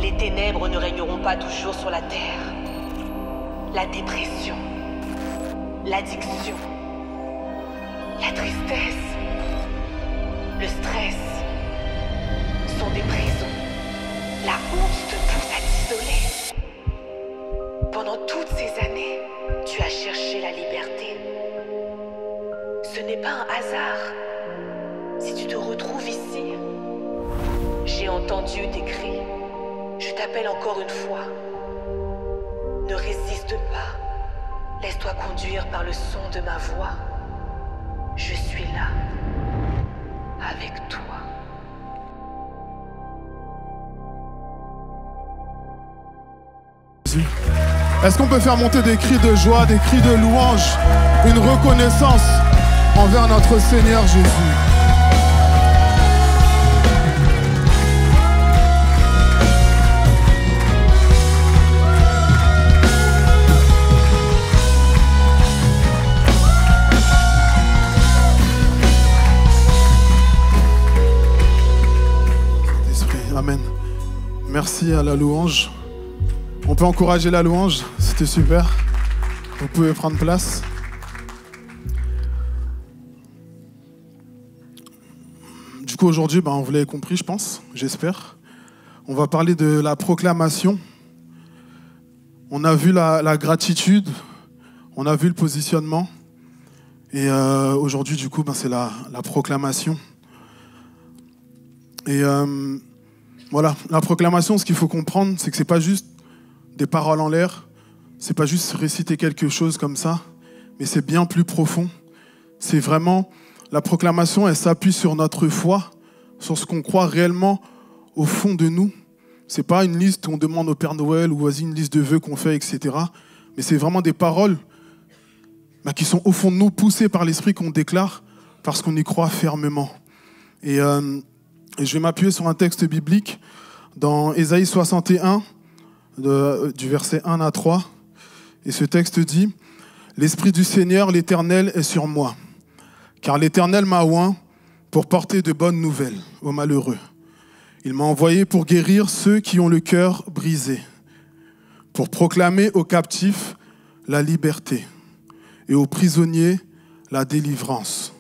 Les ténèbres ne régneront pas toujours sur la terre. La dépression, l'addiction, la tristesse, le stress sont des prisons. La honte te pousse à t'isoler. Pendant toutes ces années, tu as cherché la liberté. Ce n'est pas un hasard si tu te retrouves ici. J'ai entendu tes cris. Je t'appelle encore une fois. Ne résiste pas. Laisse-toi conduire par le son de ma voix. Je suis là, avec toi. Est-ce qu'on peut faire monter des cris de joie, des cris de louange, une reconnaissance envers notre Seigneur Jésus? Amen. Merci à la louange. On peut encourager la louange, c'était super. Vous pouvez prendre place. Du coup, aujourd'hui, vous l'avez compris, je pense, j'espère. On va parler de la proclamation. On a vu la gratitude, on a vu le positionnement. Et aujourd'hui, du coup, c'est la proclamation. Et voilà, la proclamation, ce qu'il faut comprendre, c'est que c'est pas juste des paroles en l'air, c'est pas juste réciter quelque chose comme ça, mais c'est bien plus profond. C'est vraiment, la proclamation, elle s'appuie sur notre foi, sur ce qu'on croit réellement au fond de nous. C'est pas une liste qu'on demande au Père Noël ou vas-y une liste de vœux qu'on fait, etc. Mais c'est vraiment des paroles qui sont au fond de nous, poussées par l'Esprit qu'on déclare parce qu'on y croit fermement. Et je vais m'appuyer sur un texte biblique dans Ésaïe 61, du verset 1 à 3. Et ce texte dit « L'Esprit du Seigneur, l'Éternel, est sur moi, car l'Éternel m'a oint pour porter de bonnes nouvelles aux malheureux. Il m'a envoyé pour guérir ceux qui ont le cœur brisé, pour proclamer aux captifs la liberté et aux prisonniers la délivrance,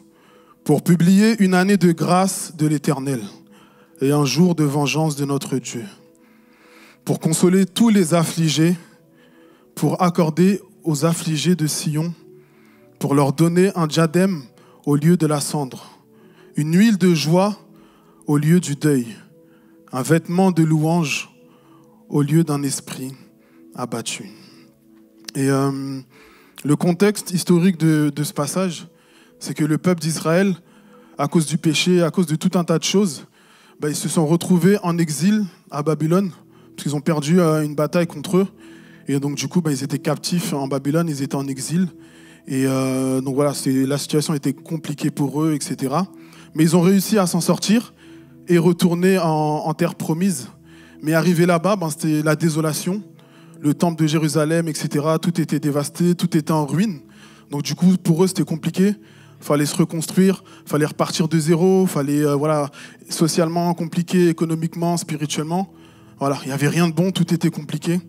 pour publier une année de grâce de l'Éternel et un jour de vengeance de notre Dieu, pour consoler tous les affligés, pour accorder aux affligés de Sion, pour leur donner un diadème au lieu de la cendre, une huile de joie au lieu du deuil, un vêtement de louange au lieu d'un esprit abattu. » Et le contexte historique de ce passage, c'est que le peuple d'Israël, à cause du péché, à cause de tout un tas de choses, ils se sont retrouvés en exil à Babylone, parce qu'ils ont perdu une bataille contre eux. Et donc, du coup, ils étaient captifs en Babylone, ils étaient en exil. Et donc voilà, la situation était compliquée pour eux, etc. Mais ils ont réussi à s'en sortir et retourner en terre promise. Mais arrivé là-bas, c'était la désolation. Le temple de Jérusalem, etc. Tout était dévasté, tout était en ruine. Donc du coup, pour eux, c'était compliqué. Il fallait se reconstruire, il fallait repartir de zéro, il fallait, socialement compliqué, économiquement, spirituellement. Voilà, il n'y avait rien de bon, tout était compliqué.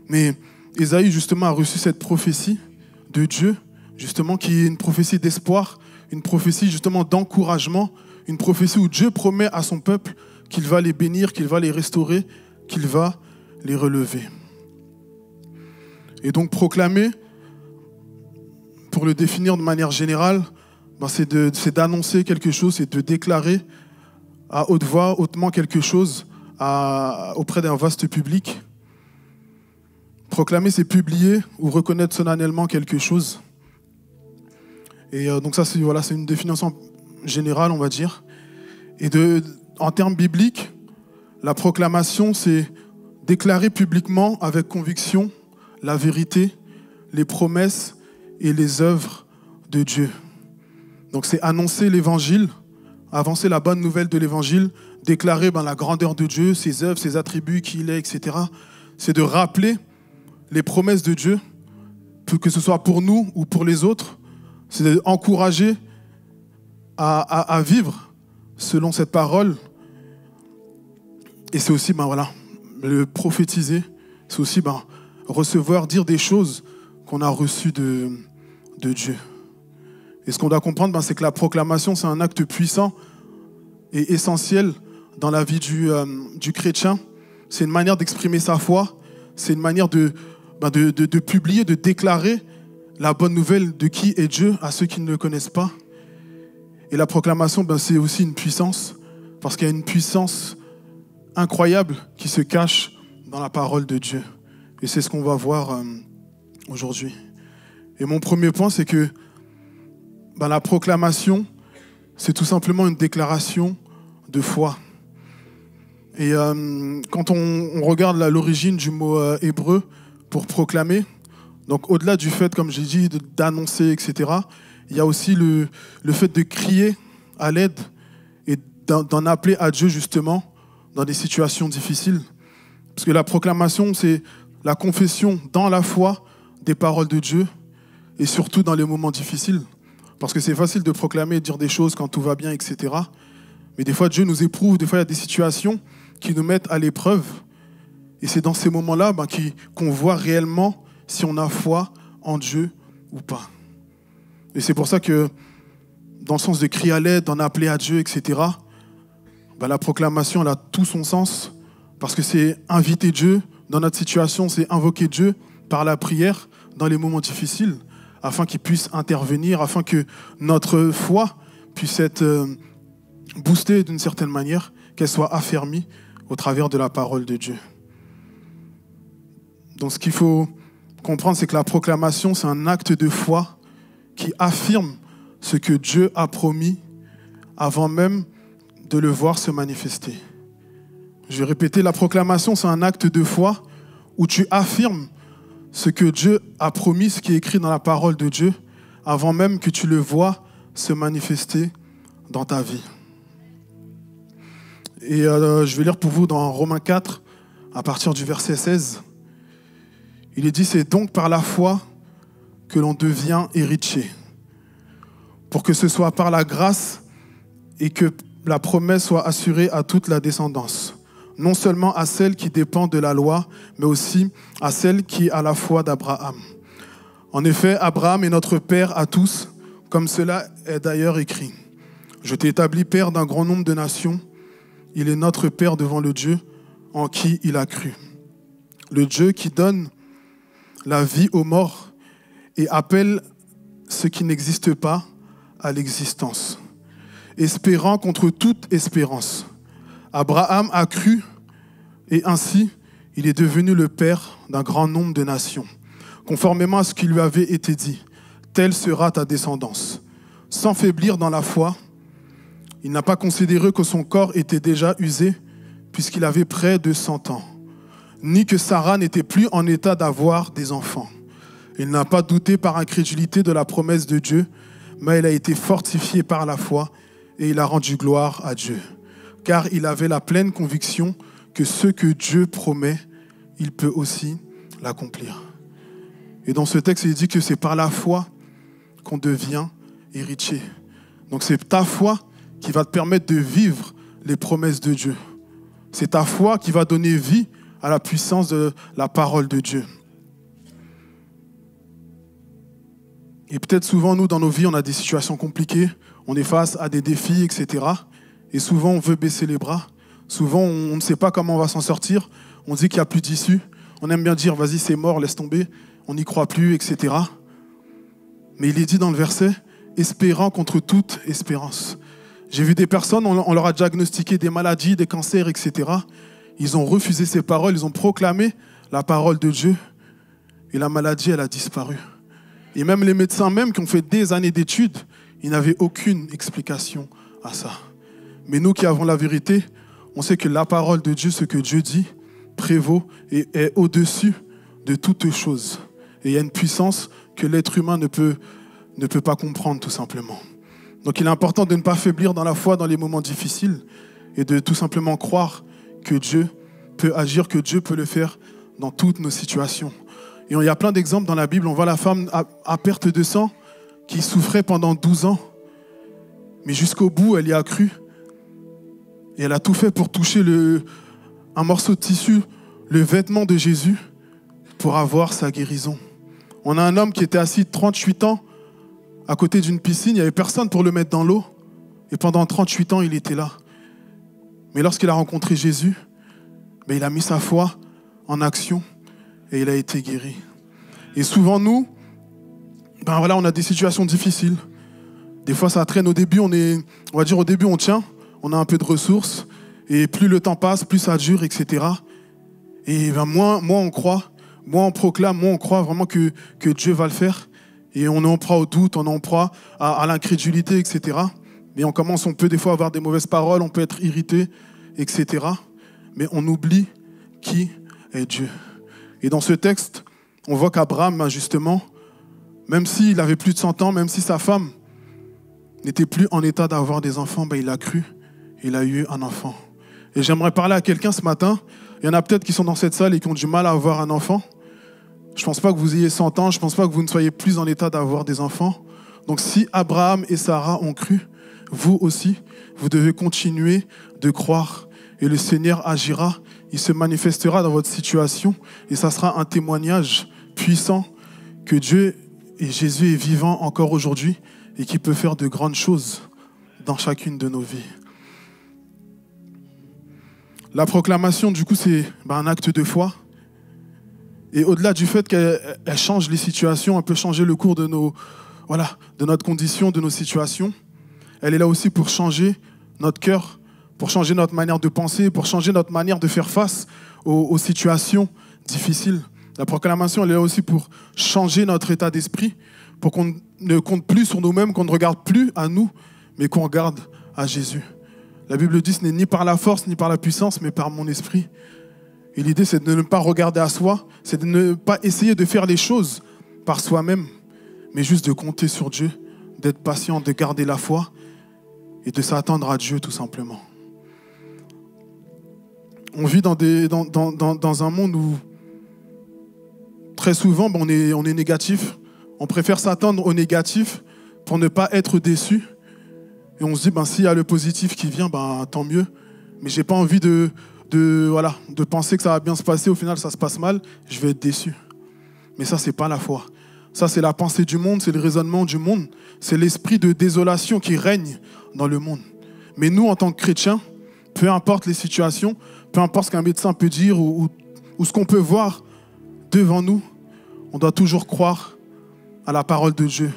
Mais Ésaïe, justement, a reçu cette prophétie de Dieu, justement, qui est une prophétie d'espoir, une prophétie, justement, d'encouragement, une prophétie où Dieu promet à son peuple qu'il va les bénir, qu'il va les restaurer, qu'il va les relever. Et donc, proclamer, pour le définir de manière générale, c'est d'annoncer quelque chose, c'est de déclarer à haute voix, hautement quelque chose auprès d'un vaste public. Proclamer, c'est publier ou reconnaître solennellement quelque chose. Et donc ça, c'est une définition générale, on va dire. Et en termes bibliques, la proclamation, c'est déclarer publiquement avec conviction la vérité, les promesses et les œuvres de Dieu. Donc c'est annoncer l'évangile, avancer la bonne nouvelle de l'évangile, déclarer la grandeur de Dieu, ses œuvres, ses attributs, qui il est, etc. C'est de rappeler les promesses de Dieu, que ce soit pour nous ou pour les autres. C'est d'encourager à vivre selon cette parole. Et c'est aussi le prophétiser, c'est aussi recevoir, dire des choses qu'on a reçues de Dieu. Et ce qu'on doit comprendre, c'est que la proclamation, c'est un acte puissant et essentiel dans la vie du chrétien. C'est une manière d'exprimer sa foi, c'est une manière de publier, de déclarer la bonne nouvelle de qui est Dieu à ceux qui ne le connaissent pas. Et la proclamation, c'est aussi une puissance, parce qu'il y a une puissance incroyable qui se cache dans la parole de Dieu. Et c'est ce qu'on va voir aujourd'hui. Et mon premier point, c'est que la proclamation, c'est tout simplement une déclaration de foi. Et quand on regarde l'origine du mot hébreu pour proclamer, donc au-delà du fait, comme j'ai dit, d'annoncer, etc., il y a aussi le fait de crier à l'aide et d'en appeler à Dieu justement dans des situations difficiles. Parce que la proclamation, c'est la confession dans la foi des paroles de Dieu et surtout dans les moments difficiles. Parce que c'est facile de proclamer, de dire des choses quand tout va bien, etc. Mais des fois, Dieu nous éprouve, des fois, il y a des situations qui nous mettent à l'épreuve. Et c'est dans ces moments-là qu'on voit réellement si on a foi en Dieu ou pas. Et c'est pour ça que, dans le sens de crier à l'aide, d'en appeler à Dieu, etc., la proclamation, elle a tout son sens, parce que c'est inviter Dieu dans notre situation, c'est invoquer Dieu par la prière dans les moments difficiles, afin qu'il puisse intervenir, afin que notre foi puisse être boostée d'une certaine manière, qu'elle soit affermie au travers de la parole de Dieu. Donc ce qu'il faut comprendre, c'est que la proclamation, c'est un acte de foi qui affirme ce que Dieu a promis avant même de le voir se manifester. Je vais répéter, la proclamation, c'est un acte de foi où tu affirmes ce que Dieu a promis, ce qui est écrit dans la parole de Dieu, avant même que tu le vois se manifester dans ta vie. Et je vais lire pour vous dans Romains 4, à partir du verset 16. Il est dit, c'est donc par la foi que l'on devient héritier, pour que ce soit par la grâce et que la promesse soit assurée à toute la descendance, non seulement à celle qui dépend de la loi, mais aussi à celle qui est à la foi d'Abraham. En effet, Abraham est notre père à tous, comme cela est d'ailleurs écrit. Je t'ai établi père d'un grand nombre de nations. Il est notre père devant le Dieu en qui il a cru. Le Dieu qui donne la vie aux morts et appelle ce qui n'existe pas à l'existence, espérant contre toute espérance. Abraham a cru et ainsi il est devenu le père d'un grand nombre de nations, conformément à ce qui lui avait été dit. Telle sera ta descendance. Sans faiblir dans la foi, il n'a pas considéré que son corps était déjà usé, puisqu'il avait près de 100 ans, ni que Sarah n'était plus en état d'avoir des enfants. Il n'a pas douté par incrédulité de la promesse de Dieu, mais il a été fortifié par la foi et il a rendu gloire à Dieu. Car il avait la pleine conviction que ce que Dieu promet, il peut aussi l'accomplir. Et dans ce texte, il dit que c'est par la foi qu'on devient héritier. Donc c'est ta foi qui va te permettre de vivre les promesses de Dieu. C'est ta foi qui va donner vie à la puissance de la parole de Dieu. Et peut-être souvent, nous, dans nos vies, on a des situations compliquées, on est face à des défis, etc. Et souvent, on veut baisser les bras. Souvent, on ne sait pas comment on va s'en sortir. On dit qu'il n'y a plus d'issue. On aime bien dire, vas-y, c'est mort, laisse tomber. On n'y croit plus, etc. Mais il est dit dans le verset, espérant contre toute espérance. J'ai vu des personnes, on leur a diagnostiqué des maladies, des cancers, etc. Ils ont refusé ces paroles, ils ont proclamé la parole de Dieu. Et la maladie, elle a disparu. Et même les médecins même qui ont fait des années d'études, ils n'avaient aucune explication à ça. Mais nous qui avons la vérité, on sait que la parole de Dieu, ce que Dieu dit, prévaut et est au-dessus de toutes choses. Et il y a une puissance que l'être humain ne peut pas comprendre, tout simplement. Donc il est important de ne pas faiblir dans la foi dans les moments difficiles et de tout simplement croire que Dieu peut agir, que Dieu peut le faire dans toutes nos situations. Et il y a plein d'exemples dans la Bible. On voit la femme à perte de sang qui souffrait pendant 12 ans. Mais jusqu'au bout, elle y a cru. Et elle a tout fait pour toucher un morceau de tissu le vêtement de Jésus pour avoir sa guérison. On a un homme qui était assis 38 ans à côté d'une piscine, il n'y avait personne pour le mettre dans l'eau. Et pendant 38 ans, il était là. Mais lorsqu'il a rencontré Jésus, il a mis sa foi en action et il a été guéri. Et souvent, nous, on a des situations difficiles. Des fois, ça traîne au début, on va dire au début, on tient, on a un peu de ressources. Et plus le temps passe, plus ça dure, etc. Et moins on croit, moins on proclame, moins on croit vraiment que Dieu va le faire. Et on est en proie au doute, on est en proie à l'incrédulité, etc. Mais on peut des fois avoir des mauvaises paroles, on peut être irrité, etc. Mais on oublie qui est Dieu. Et dans ce texte, on voit qu'Abraham, justement, même s'il avait plus de 100 ans, même si sa femme n'était plus en état d'avoir des enfants, il a cru, il a eu un enfant. Et j'aimerais parler à quelqu'un ce matin. Il y en a peut-être qui sont dans cette salle et qui ont du mal à avoir un enfant. Je ne pense pas que vous ayez 100 ans, je ne pense pas que vous ne soyez plus en état d'avoir des enfants. Donc si Abraham et Sarah ont cru, vous aussi, vous devez continuer de croire. Et le Seigneur agira, il se manifestera dans votre situation et ça sera un témoignage puissant que Dieu et Jésus est vivant encore aujourd'hui et qui peut faire de grandes choses dans chacune de nos vies. La proclamation, du coup, c'est un acte de foi. Et au-delà du fait qu'elle change les situations, elle peut changer le cours de notre condition, de nos situations, elle est là aussi pour changer notre cœur, pour changer notre manière de penser, pour changer notre manière de faire face aux situations difficiles. La proclamation, elle est là aussi pour changer notre état d'esprit, pour qu'on ne compte plus sur nous-mêmes, qu'on ne regarde plus à nous, mais qu'on regarde à Jésus. La Bible dit, ce n'est ni par la force, ni par la puissance, mais par mon esprit. Et l'idée, c'est de ne pas regarder à soi, c'est de ne pas essayer de faire les choses par soi-même, mais juste de compter sur Dieu, d'être patient, de garder la foi et de s'attendre à Dieu, tout simplement. On vit dans un monde où, très souvent, on est négatif. On préfère s'attendre au négatif pour ne pas être déçu. Et on se dit, s'il y a le positif qui vient, tant mieux. Mais je n'ai pas envie de penser que ça va bien se passer. Au final, ça se passe mal. Je vais être déçu. Mais ça, ce n'est pas la foi. Ça, c'est la pensée du monde, c'est le raisonnement du monde. C'est l'esprit de désolation qui règne dans le monde. Mais nous, en tant que chrétiens, peu importe les situations, peu importe ce qu'un médecin peut dire ou ce qu'on peut voir devant nous, on doit toujours croire à la parole de Dieu.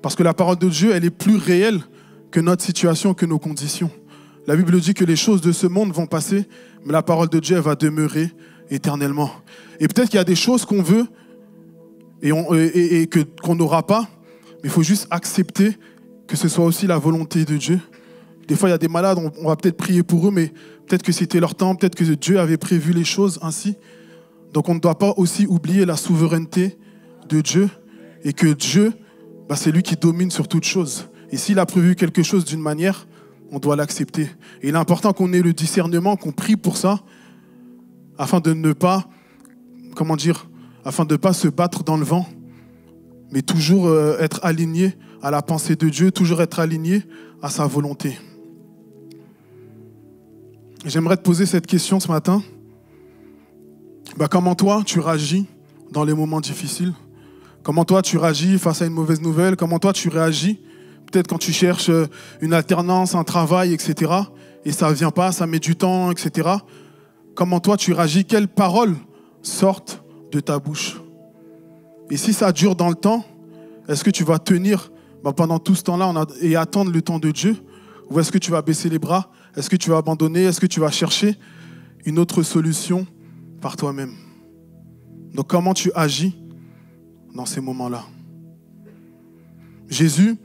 Parce que la parole de Dieu, elle est plus réelle que notre situation, que nos conditions. La Bible dit que les choses de ce monde vont passer, mais la parole de Dieu, elle va demeurer éternellement. Et peut-être qu'il y a des choses qu'on veut et qu'on n'aura pas, mais il faut juste accepter que ce soit aussi la volonté de Dieu. Des fois, il y a des malades, on va peut-être prier pour eux, mais peut-être que c'était leur temps, peut-être que Dieu avait prévu les choses ainsi. Donc on ne doit pas aussi oublier la souveraineté de Dieu et que Dieu, c'est lui qui domine sur toute chose. Et s'il a prévu quelque chose d'une manière, on doit l'accepter. Et il est important qu'on ait le discernement, qu'on prie pour ça, afin de ne pas, se battre dans le vent, mais toujours être aligné à la pensée de Dieu, toujours être aligné à sa volonté. J'aimerais te poser cette question ce matin. Comment toi, tu réagis dans les moments difficiles? Comment toi, tu réagis face à une mauvaise nouvelle? Comment toi, tu réagis peut-être quand tu cherches une alternance, un travail, etc. Et ça ne vient pas, ça met du temps, etc. Comment toi, tu réagis? Quelles paroles sortent de ta bouche? Et si ça dure dans le temps, est-ce que tu vas tenir pendant tout ce temps-là et attendre le temps de Dieu? Ou est-ce que tu vas baisser les bras? Est-ce que tu vas abandonner? Est-ce que tu vas chercher une autre solution par toi-même? Donc comment tu agis dans ces moments-là? Jésus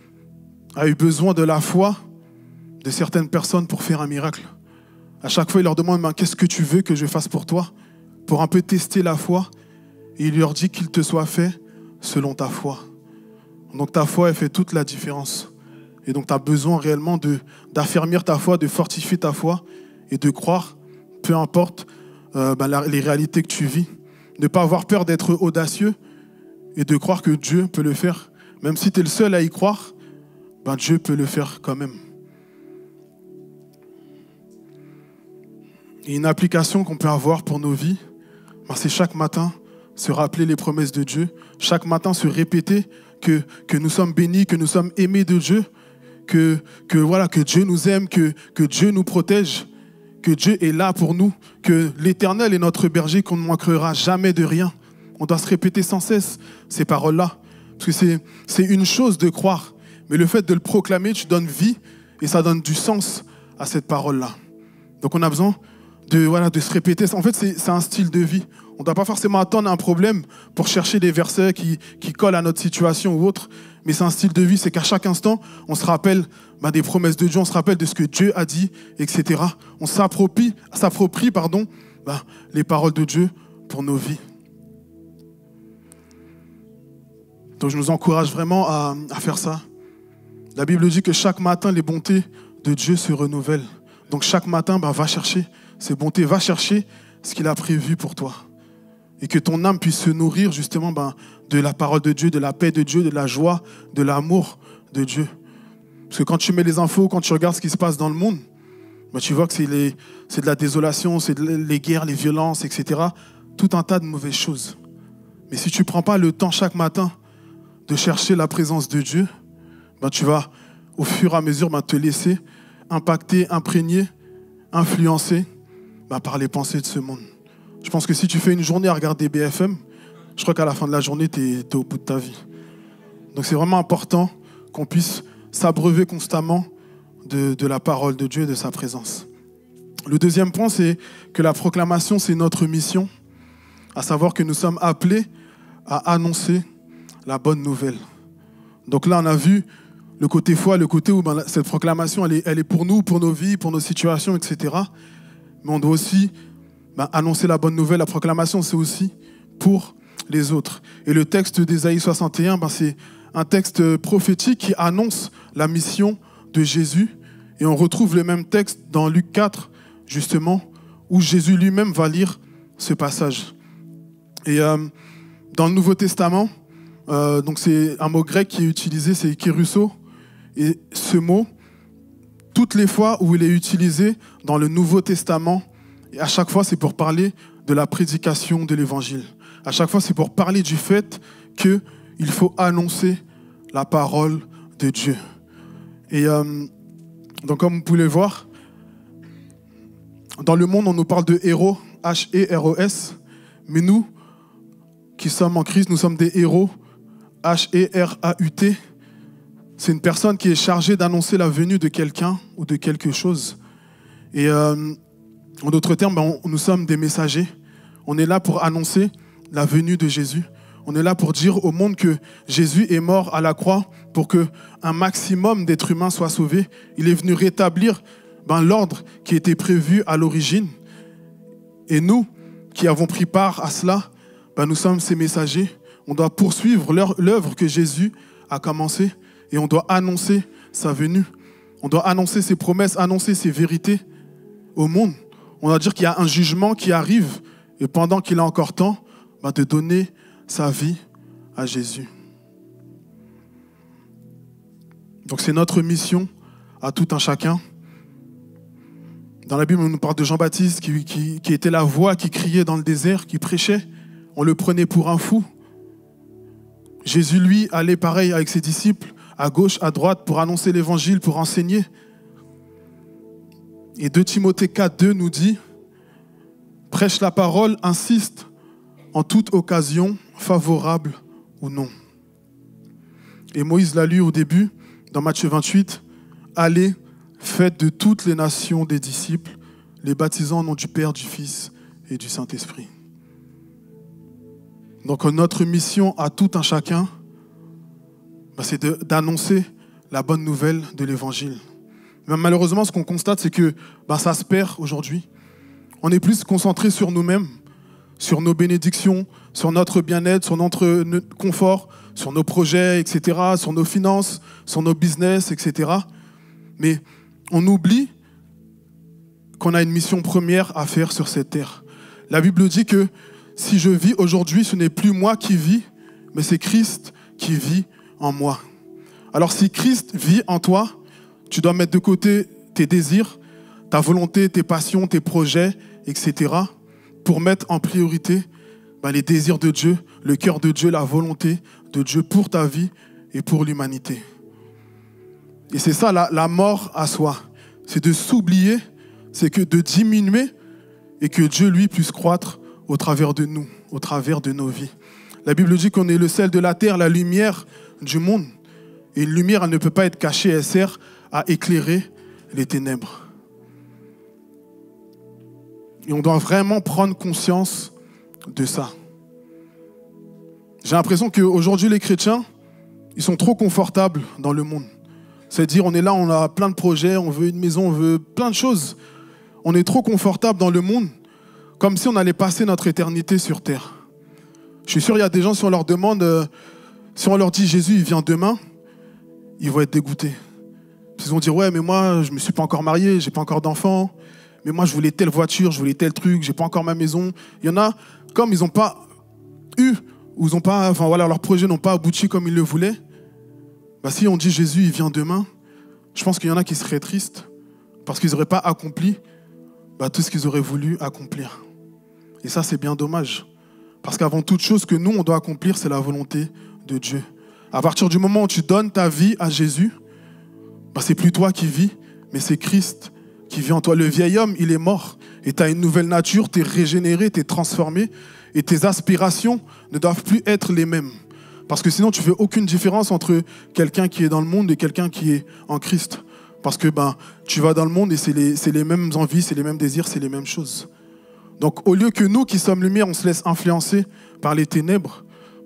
a eu besoin de la foi de certaines personnes pour faire un miracle. À chaque fois, il leur demande « Qu'est-ce que tu veux que je fasse pour toi ?» pour un peu tester la foi. Et il leur dit qu'il te soit fait selon ta foi. Donc ta foi, elle fait toute la différence. Et donc tu as besoin réellement d'affermir ta foi, de fortifier ta foi et de croire, peu importe les réalités que tu vis. Ne pas avoir peur d'être audacieux et de croire que Dieu peut le faire. Même si tu es le seul à y croire, Dieu peut le faire quand même. Et une application qu'on peut avoir pour nos vies, c'est chaque matin se rappeler les promesses de Dieu, chaque matin se répéter que nous sommes bénis, que nous sommes aimés de Dieu, que Dieu nous aime, que Dieu nous protège, que Dieu est là pour nous, que l'Éternel est notre berger, qu'on ne manquera jamais de rien. On doit se répéter sans cesse ces paroles-là. Parce que c'est une chose de croire, mais le fait de le proclamer, tu donnes vie et ça donne du sens à cette parole-là. Donc on a besoin de se répéter. En fait, c'est un style de vie. On ne doit pas forcément attendre un problème pour chercher des versets qui collent à notre situation ou autre, mais c'est un style de vie. C'est qu'à chaque instant, on se rappelle des promesses de Dieu, on se rappelle de ce que Dieu a dit, etc. On s'approprie les paroles de Dieu pour nos vies. Donc je nous encourage vraiment à faire ça. La Bible dit que chaque matin, les bontés de Dieu se renouvellent. Donc chaque matin, va chercher ces bontés, va chercher ce qu'il a prévu pour toi. Et que ton âme puisse se nourrir justement de la parole de Dieu, de la paix de Dieu, de la joie, de l'amour de Dieu. Parce que quand tu mets les infos, quand tu regardes ce qui se passe dans le monde, tu vois que c'est de la désolation, c'est les guerres, les violences, etc. Tout un tas de mauvaises choses. Mais si tu ne prends pas le temps chaque matin de chercher la présence de Dieu, tu vas au fur et à mesure te laisser impacter, imprégner, influencer par les pensées de ce monde. Je pense que si tu fais une journée à regarder BFM, je crois qu'à la fin de la journée, tu es au bout de ta vie. Donc c'est vraiment important qu'on puisse s'abreuver constamment de la parole de Dieu et de sa présence. Le deuxième point, c'est que la proclamation, c'est notre mission, à savoir que nous sommes appelés à annoncer la bonne nouvelle. Donc là, on a vu le côté foi, le côté où cette proclamation, elle est pour nous, pour nos vies, pour nos situations, etc. Mais on doit aussi annoncer la bonne nouvelle. La proclamation, c'est aussi pour les autres. Et le texte d'Ésaïe 61, c'est un texte prophétique qui annonce la mission de Jésus. Et on retrouve le même texte dans Luc 4, justement, où Jésus lui-même va lire ce passage. Et dans le Nouveau Testament, donc c'est un mot grec qui est utilisé, c'est kérusso. Et ce mot, toutes les fois où il est utilisé dans le Nouveau Testament, et à chaque fois c'est pour parler de la prédication de l'Évangile. À chaque fois c'est pour parler du fait qu'il faut annoncer la parole de Dieu. Et donc comme vous pouvez le voir, dans le monde on nous parle de héros, H-E-R-O-S, mais nous qui sommes en Christ, nous sommes des héros, H-E-R-A-U-T. C'est une personne qui est chargée d'annoncer la venue de quelqu'un ou de quelque chose. Et en d'autres termes, nous sommes des messagers. On est là pour annoncer la venue de Jésus. On est là pour dire au monde que Jésus est mort à la croix pour qu'un maximum d'êtres humains soient sauvés. Il est venu rétablir l'ordre qui était prévu à l'origine. Et nous, qui avons pris part à cela, nous sommes ces messagers. On doit poursuivre l'œuvre que Jésus a commencée. Et on doit annoncer sa venue. On doit annoncer ses promesses, annoncer ses vérités au monde. On doit dire qu'il y a un jugement qui arrive et pendant qu'il a encore temps, de donner sa vie à Jésus. Donc c'est notre mission à tout un chacun. Dans la Bible, on nous parle de Jean-Baptiste qui était la voix qui criait dans le désert, qui prêchait. On le prenait pour un fou. Jésus, lui, allait pareil avec ses disciples, à gauche, à droite, pour annoncer l'évangile, pour enseigner. Et 2 Timothée 4, 2 nous dit « Prêche la parole, insiste en toute occasion, favorable ou non. » Et Moïse l'a lu au début, dans Matthieu 28, « Allez, faites de toutes les nations des disciples, les baptisant au nom du Père, du Fils et du Saint-Esprit. » Donc notre mission à tout un chacun, c'est d'annoncer la bonne nouvelle de l'Évangile. Mais malheureusement, ce qu'on constate, c'est que ça se perd aujourd'hui. On est plus concentré sur nous-mêmes, sur nos bénédictions, sur notre bien-être, sur notre confort, sur nos projets, etc., sur nos finances, sur nos business, etc. Mais on oublie qu'on a une mission première à faire sur cette terre. La Bible dit que si je vis aujourd'hui, ce n'est plus moi qui vis, mais c'est Christ qui vit en moi. Alors si Christ vit en toi, tu dois mettre de côté tes désirs, ta volonté, tes passions, tes projets, etc. pour mettre en priorité les désirs de Dieu, le cœur de Dieu, la volonté de Dieu pour ta vie et pour l'humanité. Et c'est ça la mort à soi. C'est de s'oublier, c'est que de diminuer et que Dieu, lui, puisse croître au travers de nous, au travers de nos vies. La Bible dit qu'on est le sel de la terre, la lumière du monde. Et une lumière, elle ne peut pas être cachée, elle sert à éclairer les ténèbres. Et on doit vraiment prendre conscience de ça. J'ai l'impression qu'aujourd'hui, les chrétiens, ils sont trop confortables dans le monde. C'est-à-dire, on est là, on a plein de projets, on veut une maison, on veut plein de choses. On est trop confortable dans le monde, comme si on allait passer notre éternité sur terre. Je suis sûr, il y a des gens, si on leur demande, si on leur dit Jésus, il vient demain, ils vont être dégoûtés. Ils vont dire, ouais, mais moi, je ne me suis pas encore marié, je n'ai pas encore d'enfant. Mais moi, je voulais telle voiture, je voulais tel truc, je n'ai pas encore ma maison. Il y en a, comme ils n'ont pas eu, ou ils ont pas, enfin voilà, leurs projets n'ont pas abouti comme ils le voulaient. Si on dit Jésus, il vient demain, je pense qu'il y en a qui seraient tristes parce qu'ils n'auraient pas accompli tout ce qu'ils auraient voulu accomplir. Et ça, c'est bien dommage. Parce qu'avant toute chose que nous, on doit accomplir, c'est la volonté de Dieu. À partir du moment où tu donnes ta vie à Jésus, c'est plus toi qui vis, mais c'est Christ qui vit en toi. Le vieil homme, il est mort. Et tu as une nouvelle nature, tu es régénéré, tu es transformé. Et tes aspirations ne doivent plus être les mêmes. Parce que sinon, tu ne fais aucune différence entre quelqu'un qui est dans le monde et quelqu'un qui est en Christ. Parce que tu vas dans le monde et c'est les mêmes envies, c'est les mêmes désirs, c'est les mêmes choses. Donc, au lieu que nous, qui sommes lumière, on se laisse influencer par les ténèbres,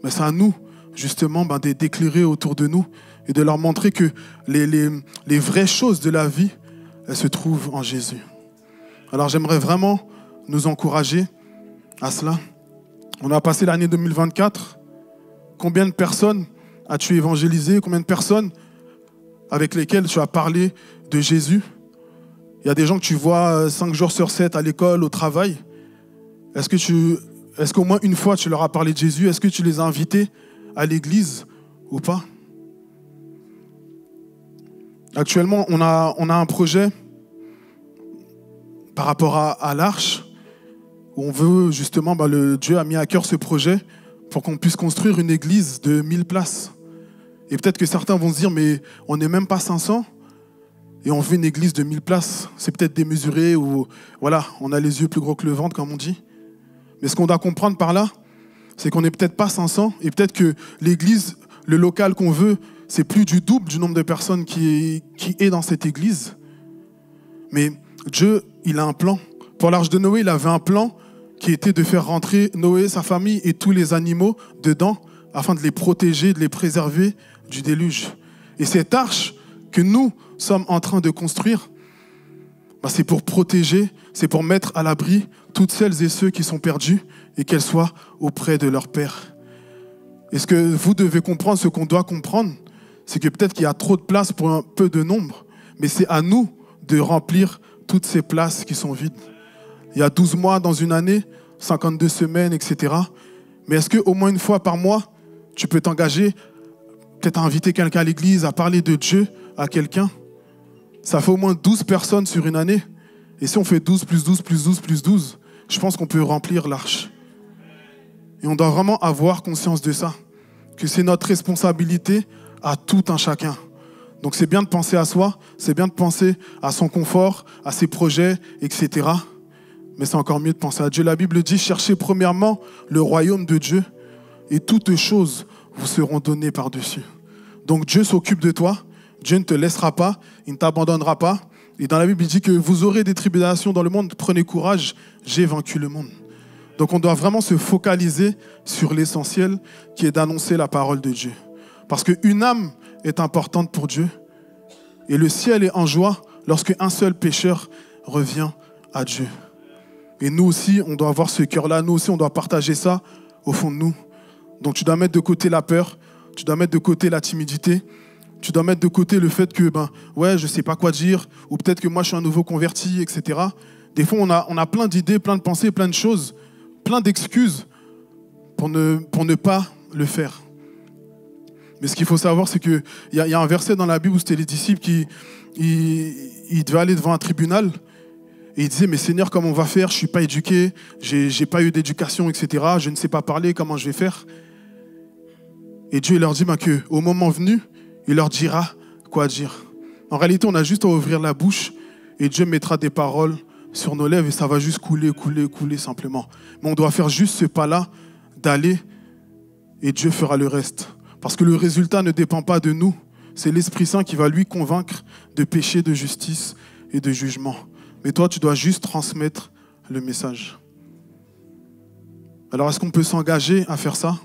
c'est à nous, justement, d'éclairer autour de nous et de leur montrer que les vraies choses de la vie, elles se trouvent en Jésus. Alors, j'aimerais vraiment nous encourager à cela. On a passé l'année 2024. Combien de personnes as-tu évangélisé? Combien de personnes avec lesquelles tu as parlé de Jésus? Il y a des gens que tu vois 5 jours sur 7 à l'école, au travail. Est-ce qu'au moins une fois tu leur as parlé de Jésus? Est-ce que tu les as invités à l'église ou pas? Actuellement, on a un projet par rapport à l'Arche, où on veut justement, Dieu a mis à cœur ce projet pour qu'on puisse construire une église de 1000 places. Et peut-être que certains vont se dire, mais on n'est même pas 500 et on veut une église de 1000 places. C'est peut-être démesuré ou voilà, on a les yeux plus gros que le ventre, comme on dit. Mais ce qu'on doit comprendre par là, c'est qu'on n'est peut-être pas 500 et peut-être que l'église, le local qu'on veut, c'est plus du double du nombre de personnes qui est dans cette église. Mais Dieu, il a un plan. Pour l'Arche de Noé, il avait un plan qui était de faire rentrer Noé, sa famille et tous les animaux dedans afin de les protéger, de les préserver du déluge. Et cette arche que nous sommes en train de construire, c'est pour protéger, c'est pour mettre à l'abri toutes celles et ceux qui sont perdus et qu'elles soient auprès de leur Père. Et ce que vous devez comprendre, ce qu'on doit comprendre, c'est que peut-être qu'il y a trop de place pour un peu de nombre, mais c'est à nous de remplir toutes ces places qui sont vides. Il y a 12 mois dans une année, 52 semaines, etc. Mais est-ce qu'au moins une fois par mois, tu peux t'engager, peut-être à inviter quelqu'un à l'église, à parler de Dieu à quelqu'un? Ça fait au moins 12 personnes sur une année. Et si on fait 12 plus 12 plus 12 plus 12, je pense qu'on peut remplir l'arche. Et on doit vraiment avoir conscience de ça, que c'est notre responsabilité à tout un chacun. Donc c'est bien de penser à soi, c'est bien de penser à son confort, à ses projets, etc. Mais c'est encore mieux de penser à Dieu. La Bible dit, cherchez premièrement le royaume de Dieu et toutes choses vous seront données par-dessus. Donc Dieu s'occupe de toi, Dieu ne te laissera pas, il ne t'abandonnera pas. Et dans la Bible, il dit que vous aurez des tribulations dans le monde, prenez courage, j'ai vaincu le monde. Donc on doit vraiment se focaliser sur l'essentiel qui est d'annoncer la parole de Dieu. Parce qu'une âme est importante pour Dieu et le ciel est en joie lorsque un seul pécheur revient à Dieu. Et nous aussi, on doit avoir ce cœur-là, nous aussi, on doit partager ça au fond de nous. Donc tu dois mettre de côté la peur, tu dois mettre de côté la timidité, tu dois mettre de côté le fait que, ouais, je ne sais pas quoi dire, ou peut-être que moi je suis un nouveau converti, etc. Des fois, on a plein d'idées, plein de pensées, plein de choses, plein d'excuses pour ne pas le faire. Mais ce qu'il faut savoir, c'est qu'il y a un verset dans la Bible où c'était les disciples qui devaient aller devant un tribunal. Et il disait, mais Seigneur, comment on va faire? Je ne suis pas éduqué, j'ai pas eu d'éducation, etc. Je ne sais pas parler, comment je vais faire? Et Dieu il leur dit qu'au moment venu, il leur dira quoi dire. En réalité, on a juste à ouvrir la bouche et Dieu mettra des paroles sur nos lèvres et ça va juste couler simplement. Mais on doit faire juste ce pas-là, d'aller et Dieu fera le reste. Parce que le résultat ne dépend pas de nous. C'est l'Esprit Saint qui va lui convaincre de péché, de justice et de jugement. Mais toi, tu dois juste transmettre le message. Alors, est-ce qu'on peut s'engager à faire ça?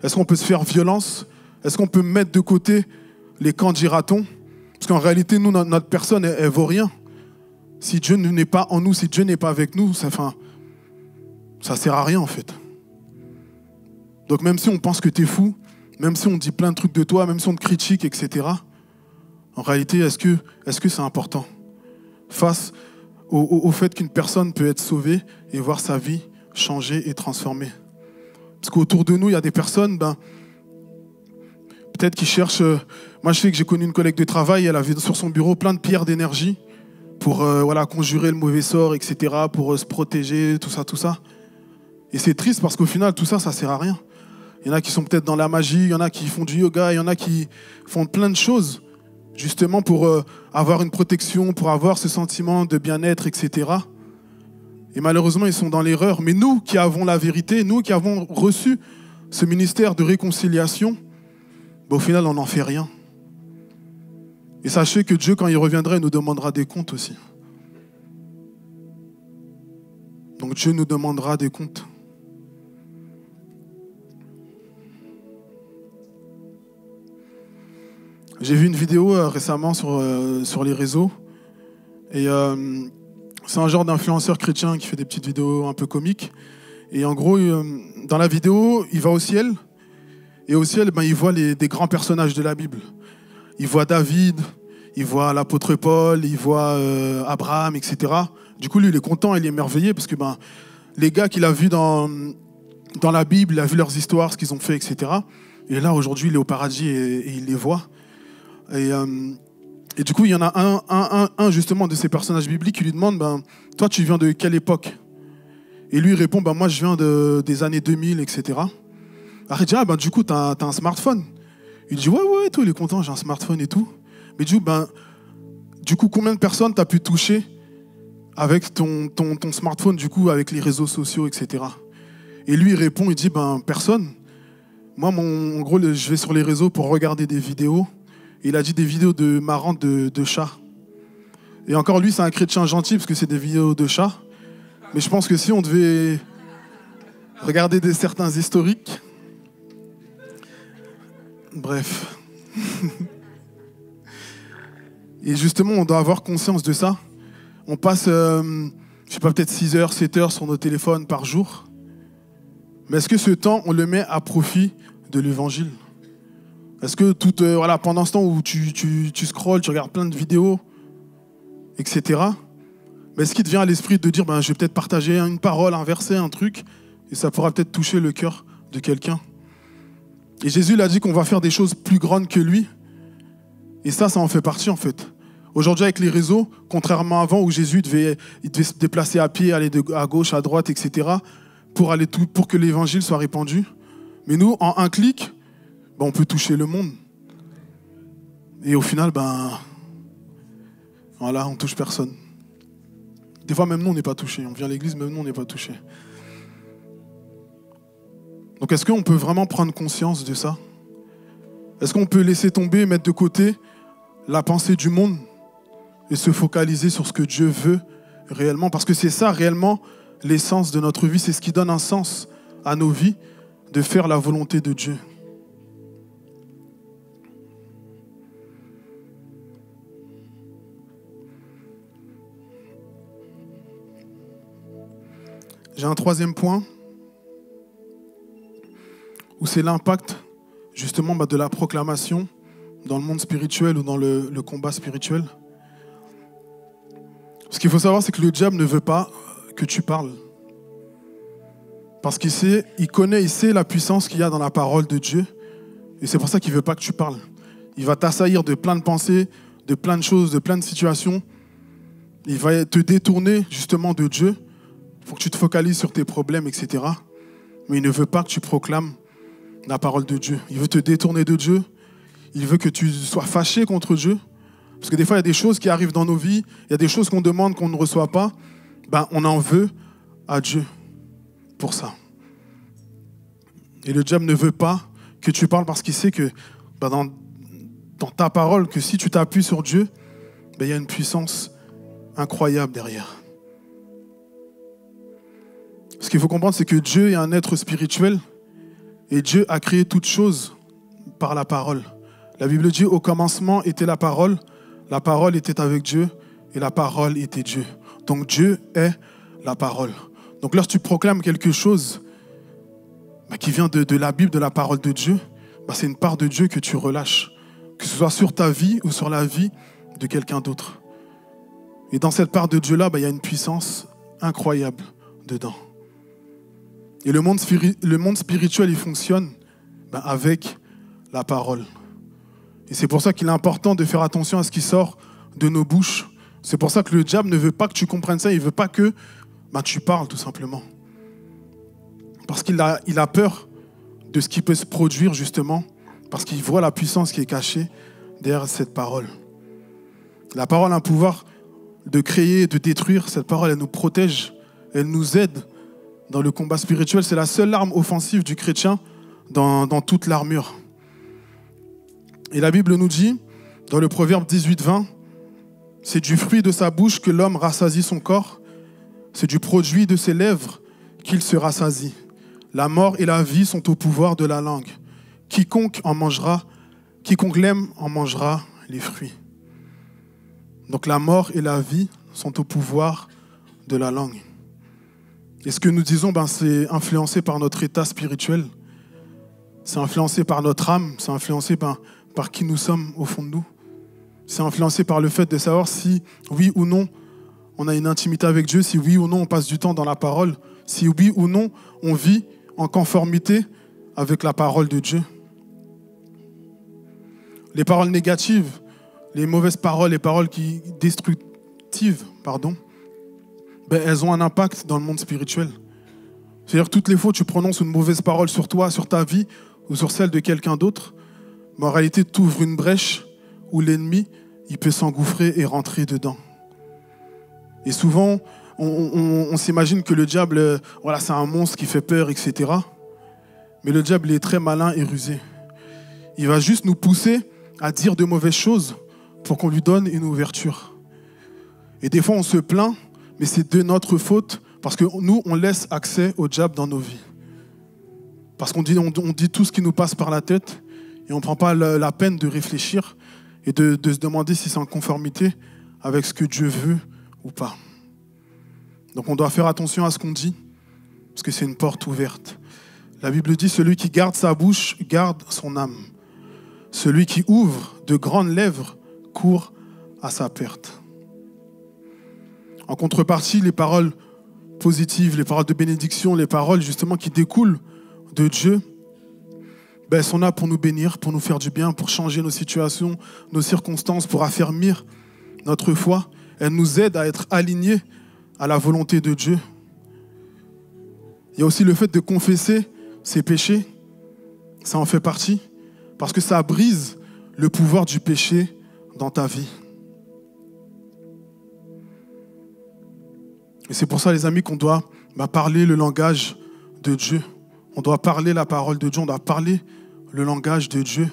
Est-ce qu'on peut se faire violence? Est-ce qu'on peut mettre de côté les camps dira-t-on? Parce qu'en réalité, nous, notre personne, elle vaut rien. Si Dieu n'est pas en nous, si Dieu n'est pas avec nous, ça sert à rien en fait. Donc même si on pense que tu es fou, même si on dit plein de trucs de toi, même si on te critique, etc., en réalité, est-ce que c'est important? Face au fait qu'une personne peut être sauvée et voir sa vie changer et transformée. Parce qu'autour de nous, il y a des personnes, peut-être qui cherchent... moi, je sais que j'ai connu une collègue de travail, elle avait sur son bureau plein de pierres d'énergie pour conjurer le mauvais sort, etc., pour se protéger, tout ça. Et c'est triste parce qu'au final, tout ça, ça sert à rien. Il y en a qui sont peut-être dans la magie, il y en a qui font du yoga, il y en a qui font plein de choses, justement pour avoir une protection, pour avoir ce sentiment de bien-être, etc. Et malheureusement, ils sont dans l'erreur. Mais nous qui avons la vérité, nous qui avons reçu ce ministère de réconciliation, au final, on n'en fait rien. Et sachez que Dieu, quand il reviendra, il nous demandera des comptes aussi. Donc Dieu nous demandera des comptes. J'ai vu une vidéo récemment sur les réseaux. Et c'est un genre d'influenceur chrétien qui fait des petites vidéos un peu comiques. Et en gros, dans la vidéo, il va au ciel. Et au ciel, il voit des grands personnages de la Bible. Il voit David, il voit l'apôtre Paul, il voit Abraham, etc. Du coup, lui, il est content, il est émerveillé parce que les gars qu'il a vus dans la Bible, il a vu leurs histoires, ce qu'ils ont fait, etc. Et là, aujourd'hui, il est au paradis et il les voit. Et du coup, il y en a un justement de ces personnages bibliques qui lui demande toi, tu viens de quelle époque? Et lui, il répond moi, je viens des années 2000, etc. Alors, il dit du coup, t'as un smartphone? Il dit ouais, tout, il est content, j'ai un smartphone et tout. Mais du coup, combien de personnes t'as pu toucher avec ton smartphone, du coup, avec les réseaux sociaux, etc. Et lui, il répond, il dit personne. Moi, en gros, je vais sur les réseaux pour regarder des vidéos. Et il a dit des vidéos marrantes de chats. Et encore, lui, c'est un chrétien gentil parce que c'est des vidéos de chats. Mais je pense que si on devait regarder certains historiques... Bref. Et justement, on doit avoir conscience de ça. On passe, peut-être 6 heures, 7 heures sur nos téléphones par jour. Mais est-ce que ce temps, on le met à profit de l'évangile? Est-ce que pendant ce temps où tu scrolles, tu regardes plein de vidéos, etc., mais est-ce qu'il te vient à l'esprit de dire je vais peut-être partager une parole, un verset, un truc, et ça pourra peut-être toucher le cœur de quelqu'un? Et Jésus il a dit qu'on va faire des choses plus grandes que lui. Et ça en fait partie en fait. Aujourd'hui avec les réseaux, contrairement à avant où Jésus devait se déplacer à pied, aller à gauche, à droite, etc., pour que l'évangile soit répandu. Mais nous, en un clic, on peut toucher le monde. Et au final, on touche personne. Des fois, même nous, on n'est pas touchés. On vient à l'église, même nous, on n'est pas touchés. Donc, est-ce qu'on peut vraiment prendre conscience de ça? Est-ce qu'on peut laisser tomber, mettre de côté la pensée du monde et se focaliser sur ce que Dieu veut réellement? Parce que c'est ça, réellement, l'essence de notre vie. C'est ce qui donne un sens à nos vies, de faire la volonté de Dieu. J'ai un troisième point, où c'est l'impact justement de la proclamation dans le monde spirituel ou dans le combat spirituel. Ce qu'il faut savoir, c'est que le diable ne veut pas que tu parles. Parce qu'il sait la puissance qu'il y a dans la parole de Dieu. Et c'est pour ça qu'il ne veut pas que tu parles. Il va t'assaillir de plein de pensées, de plein de choses, de plein de situations il va te détourner justement de Dieu pour que tu te focalises sur tes problèmes, etc. Mais il ne veut pas que tu proclames la parole de Dieu. Il veut te détourner de Dieu. Il veut que tu sois fâché contre Dieu. Parce que des fois, il y a des choses qui arrivent dans nos vies, il y a des choses qu'on demande qu'on ne reçoit pas. On en veut à Dieu pour ça. Et le diable ne veut pas que tu parles parce qu'il sait que dans ta parole, que si tu t'appuies sur Dieu, il y a une puissance incroyable derrière. Ce qu'il faut comprendre, c'est que Dieu est un être spirituel et Dieu a créé toutes choses par la parole. La Bible dit, au commencement était la parole était avec Dieu et la parole était Dieu. Donc Dieu est la parole. Donc lorsque tu proclames quelque chose qui vient de la Bible, de la parole de Dieu, c'est une part de Dieu que tu relâches, que ce soit sur ta vie ou sur la vie de quelqu'un d'autre. Et dans cette part de Dieu-là, il y a une puissance incroyable dedans. Et le monde spirituel, il fonctionne avec la parole. Et c'est pour ça qu'il est important de faire attention à ce qui sort de nos bouches. C'est pour ça que le diable ne veut pas que tu comprennes ça, il ne veut pas que tu parles tout simplement. Parce qu'il a peur de ce qui peut se produire justement, parce qu'il voit la puissance qui est cachée derrière cette parole. La parole a un pouvoir de créer, de détruire. Cette parole, elle nous protège, elle nous aide dans le combat spirituel. C'est la seule arme offensive du chrétien dans toute l'armure. Et la Bible nous dit, dans le Proverbe 18-20, c'est du fruit de sa bouche que l'homme rassasie son corps, c'est du produit de ses lèvres qu'il se rassasie. La mort et la vie sont au pouvoir de la langue. Quiconque l'aime en mangera les fruits. Donc la mort et la vie sont au pouvoir de la langue. Et ce que nous disons, c'est influencé par notre état spirituel, c'est influencé par notre âme, c'est influencé par qui nous sommes au fond de nous. C'est influencé par le fait de savoir si, oui ou non, on a une intimité avec Dieu, si oui ou non, on passe du temps dans la parole, si oui ou non, on vit en conformité avec la parole de Dieu. Les paroles négatives, les mauvaises paroles, les paroles destructives, elles ont un impact dans le monde spirituel. C'est-à-dire toutes les fois que tu prononces une mauvaise parole sur toi, sur ta vie ou sur celle de quelqu'un d'autre, en réalité, tu ouvres une brèche où l'ennemi il peut s'engouffrer et rentrer dedans. Et souvent, on s'imagine que le diable, c'est un monstre qui fait peur, etc. Mais le diable il est très malin et rusé. Il va juste nous pousser à dire de mauvaises choses pour qu'on lui donne une ouverture. Et des fois, on se plaint, mais c'est de notre faute parce que nous, on laisse accès au diable dans nos vies. Parce qu'on dit tout ce qui nous passe par la tête et on ne prend pas la peine de réfléchir et de se demander si c'est en conformité avec ce que Dieu veut ou pas. Donc on doit faire attention à ce qu'on dit, parce que c'est une porte ouverte. La Bible dit, celui qui garde sa bouche garde son âme. Celui qui ouvre de grandes lèvres court à sa perte. En contrepartie, les paroles positives, les paroles de bénédiction, les paroles justement qui découlent de Dieu, elles sont là pour nous bénir, pour nous faire du bien, pour changer nos situations, nos circonstances, pour affermir notre foi. Elles nous aident à être alignés à la volonté de Dieu. Il y a aussi le fait de confesser ses péchés, ça en fait partie, parce que ça brise le pouvoir du péché dans ta vie. Et c'est pour ça, les amis, qu'on doit parler le langage de Dieu. On doit parler la parole de Dieu, on doit parler le langage de Dieu,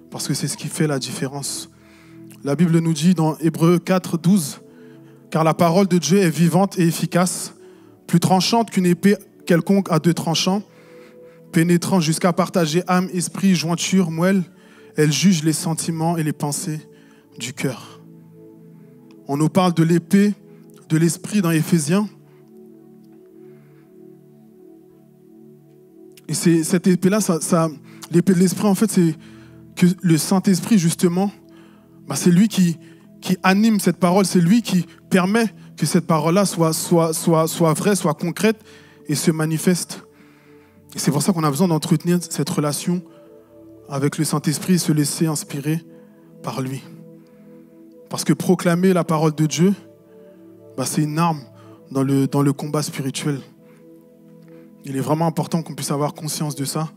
parce que c'est ce qui fait la différence. La Bible nous dit dans Hébreux 4, 12, « Car la parole de Dieu est vivante et efficace, plus tranchante qu'une épée quelconque à deux tranchants, pénétrant jusqu'à partager âme, esprit, jointure, moelle, elle juge les sentiments et les pensées du cœur. » On nous parle de l'épée de l'esprit dans Éphésiens. Et cette épée-là, l'épée de l'esprit, en fait, c'est que le Saint-Esprit, justement, c'est lui qui anime cette parole, c'est lui qui permet que cette parole-là soit vraie, soit concrète et se manifeste. Et c'est pour ça qu'on a besoin d'entretenir cette relation avec le Saint-Esprit et se laisser inspirer par lui. Parce que proclamer la parole de Dieu, c'est une arme dans le combat spirituel. Il est vraiment important qu'on puisse avoir conscience de ça.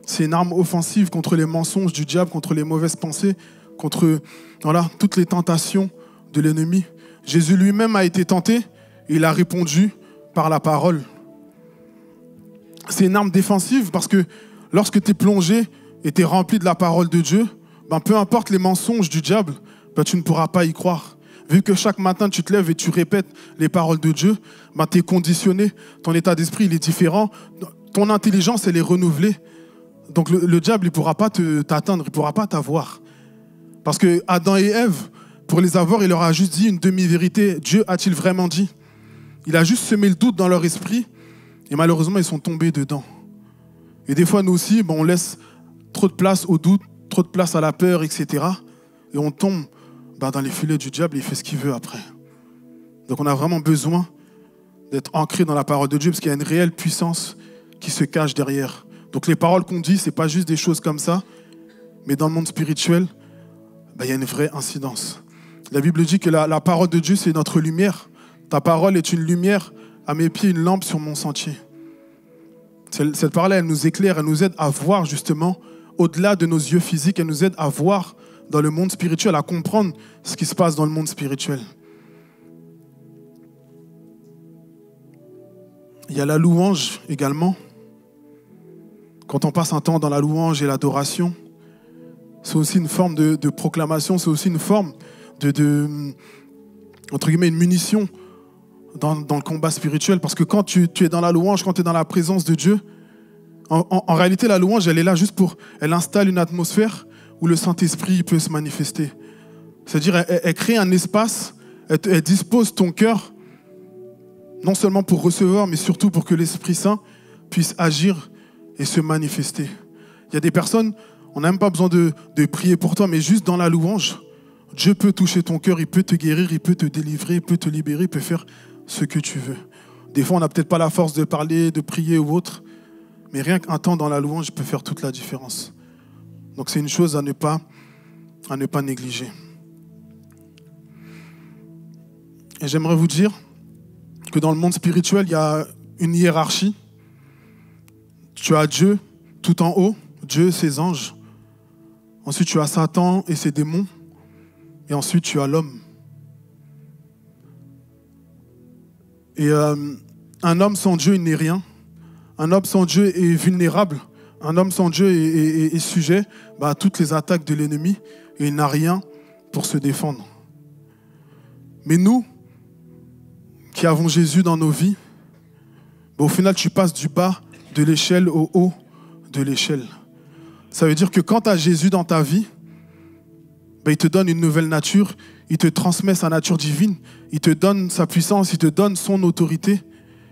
C'est une arme offensive contre les mensonges du diable, contre les mauvaises pensées, contre toutes les tentations de l'ennemi. Jésus lui-même a été tenté et il a répondu par la parole. C'est une arme défensive parce que lorsque tu es plongé et tu es rempli de la parole de Dieu, peu importe les mensonges du diable, tu ne pourras pas y croire. Vu que chaque matin tu te lèves et tu répètes les paroles de Dieu, tu es conditionné, ton état d'esprit il est différent, ton intelligence elle est renouvelée. Donc le diable il ne pourra pas t'atteindre, il ne pourra pas t'avoir. Parce que Adam et Ève, pour les avoir, il leur a juste dit une demi-vérité. Dieu a-t-il vraiment dit? Il a juste semé le doute dans leur esprit et malheureusement ils sont tombés dedans. Et des fois nous aussi, on laisse trop de place au doute, trop de place à la peur, etc. Et on tombe dans les filets du diable et il fait ce qu'il veut après. Donc on a vraiment besoin d'être ancré dans la parole de Dieu parce qu'il y a une réelle puissance qui se cache derrière. Donc les paroles qu'on dit, ce n'est pas juste des choses comme ça, mais dans le monde spirituel, il y a une vraie incidence. La Bible dit que la parole de Dieu, c'est notre lumière. Ta parole est une lumière à mes pieds, une lampe sur mon sentier. Cette parole, elle nous éclaire, elle nous aide à voir justement au-delà de nos yeux physiques, elle nous aide à voir dans le monde spirituel, à comprendre ce qui se passe dans le monde spirituel. Il y a la louange également. Quand on passe un temps dans la louange et l'adoration, c'est aussi une forme de proclamation, c'est aussi une forme entre guillemets, une munition dans le combat spirituel. Parce que quand tu es dans la louange, quand tu es dans la présence de Dieu, en réalité, la louange, elle est là juste elle installe une atmosphère où le Saint-Esprit peut se manifester. C'est-à-dire, elle crée un espace, elle dispose ton cœur, non seulement pour recevoir, mais surtout pour que l'Esprit Saint puisse agir et se manifester. Il y a des personnes, on n'a même pas besoin de prier pour toi, mais juste dans la louange, Dieu peut toucher ton cœur, il peut te guérir, il peut te délivrer, il peut te libérer, il peut faire ce que tu veux. Des fois, on n'a peut-être pas la force de parler, de prier ou autre, mais rien qu'un temps dans la louange peut faire toute la différence. Donc c'est une chose à ne pas négliger. Et j'aimerais vous dire que dans le monde spirituel, il y a une hiérarchie. Tu as Dieu tout en haut, Dieu, ses anges. Ensuite, tu as Satan et ses démons. Et ensuite, tu as l'homme. Et un homme sans Dieu, il n'est rien. Un homme sans Dieu est vulnérable. Un homme sans Dieu est sujet à toutes les attaques de l'ennemi et il n'a rien pour se défendre. Mais nous, qui avons Jésus dans nos vies, au final, tu passes du bas de l'échelle au haut de l'échelle. Ça veut dire que quand tu as Jésus dans ta vie, il te donne une nouvelle nature, il te transmet sa nature divine, il te donne sa puissance, il te donne son autorité.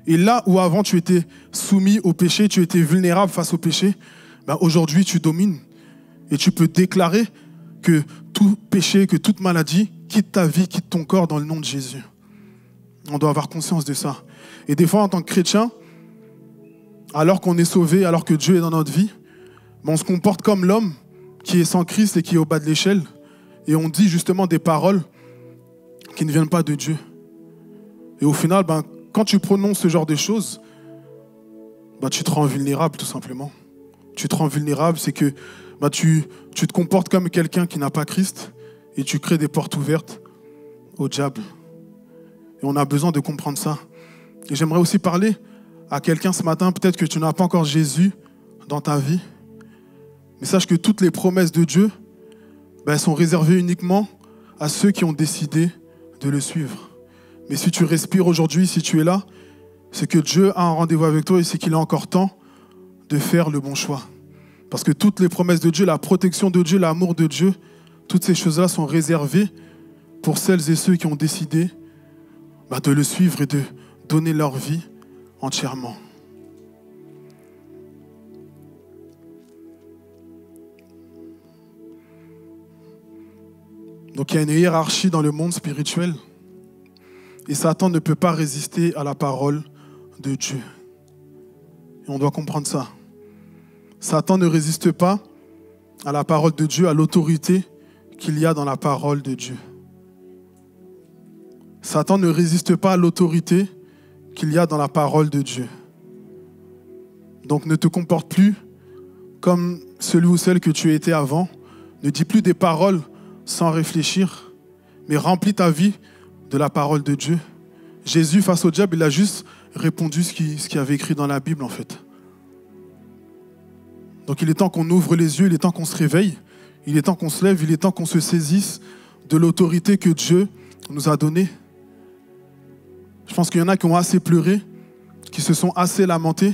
Et là où avant tu étais soumis au péché, tu étais vulnérable face au péché, aujourd'hui tu domines. Et tu peux déclarer que tout péché, que toute maladie quitte ta vie, quitte ton corps dans le nom de Jésus. On doit avoir conscience de ça. Et des fois, en tant que chrétien, alors qu'on est sauvé, alors que Dieu est dans notre vie, on se comporte comme l'homme qui est sans Christ et qui est au bas de l'échelle. Et on dit justement des paroles qui ne viennent pas de Dieu. Et au final, quand tu prononces ce genre de choses, tu te rends vulnérable tout simplement. Tu te rends vulnérable, c'est que tu te comportes comme quelqu'un qui n'a pas Christ et tu crées des portes ouvertes au diable. Et on a besoin de comprendre ça. Et j'aimerais aussi parler à quelqu'un ce matin, peut-être que tu n'as pas encore Jésus dans ta vie, mais sache que toutes les promesses de Dieu, elles sont réservées uniquement à ceux qui ont décidé de le suivre. Mais si tu respires aujourd'hui, si tu es là, c'est que Dieu a un rendez-vous avec toi et c'est qu'il a encore temps de faire le bon choix. Parce que toutes les promesses de Dieu, la protection de Dieu, l'amour de Dieu, toutes ces choses-là sont réservées pour celles et ceux qui ont décidé de le suivre et de donner leur vie entièrement. Donc il y a une hiérarchie dans le monde spirituel et Satan ne peut pas résister à la parole de Dieu. Et on doit comprendre ça. Satan ne résiste pas à la parole de Dieu, à l'autorité qu'il y a dans la parole de Dieu. Satan ne résiste pas à l'autorité qu'il y a dans la parole de Dieu. Donc ne te comporte plus comme celui ou celle que tu étais avant. Ne dis plus des paroles sans réfléchir, mais remplis ta vie de la parole de Dieu. Jésus, face au diable, il a juste répondu ce qu'il avait écrit dans la Bible, en fait. Donc il est temps qu'on ouvre les yeux, il est temps qu'on se réveille, il est temps qu'on se lève, il est temps qu'on se saisisse de l'autorité que Dieu nous a donnée. Je pense qu'il y en a qui ont assez pleuré, qui se sont assez lamentés,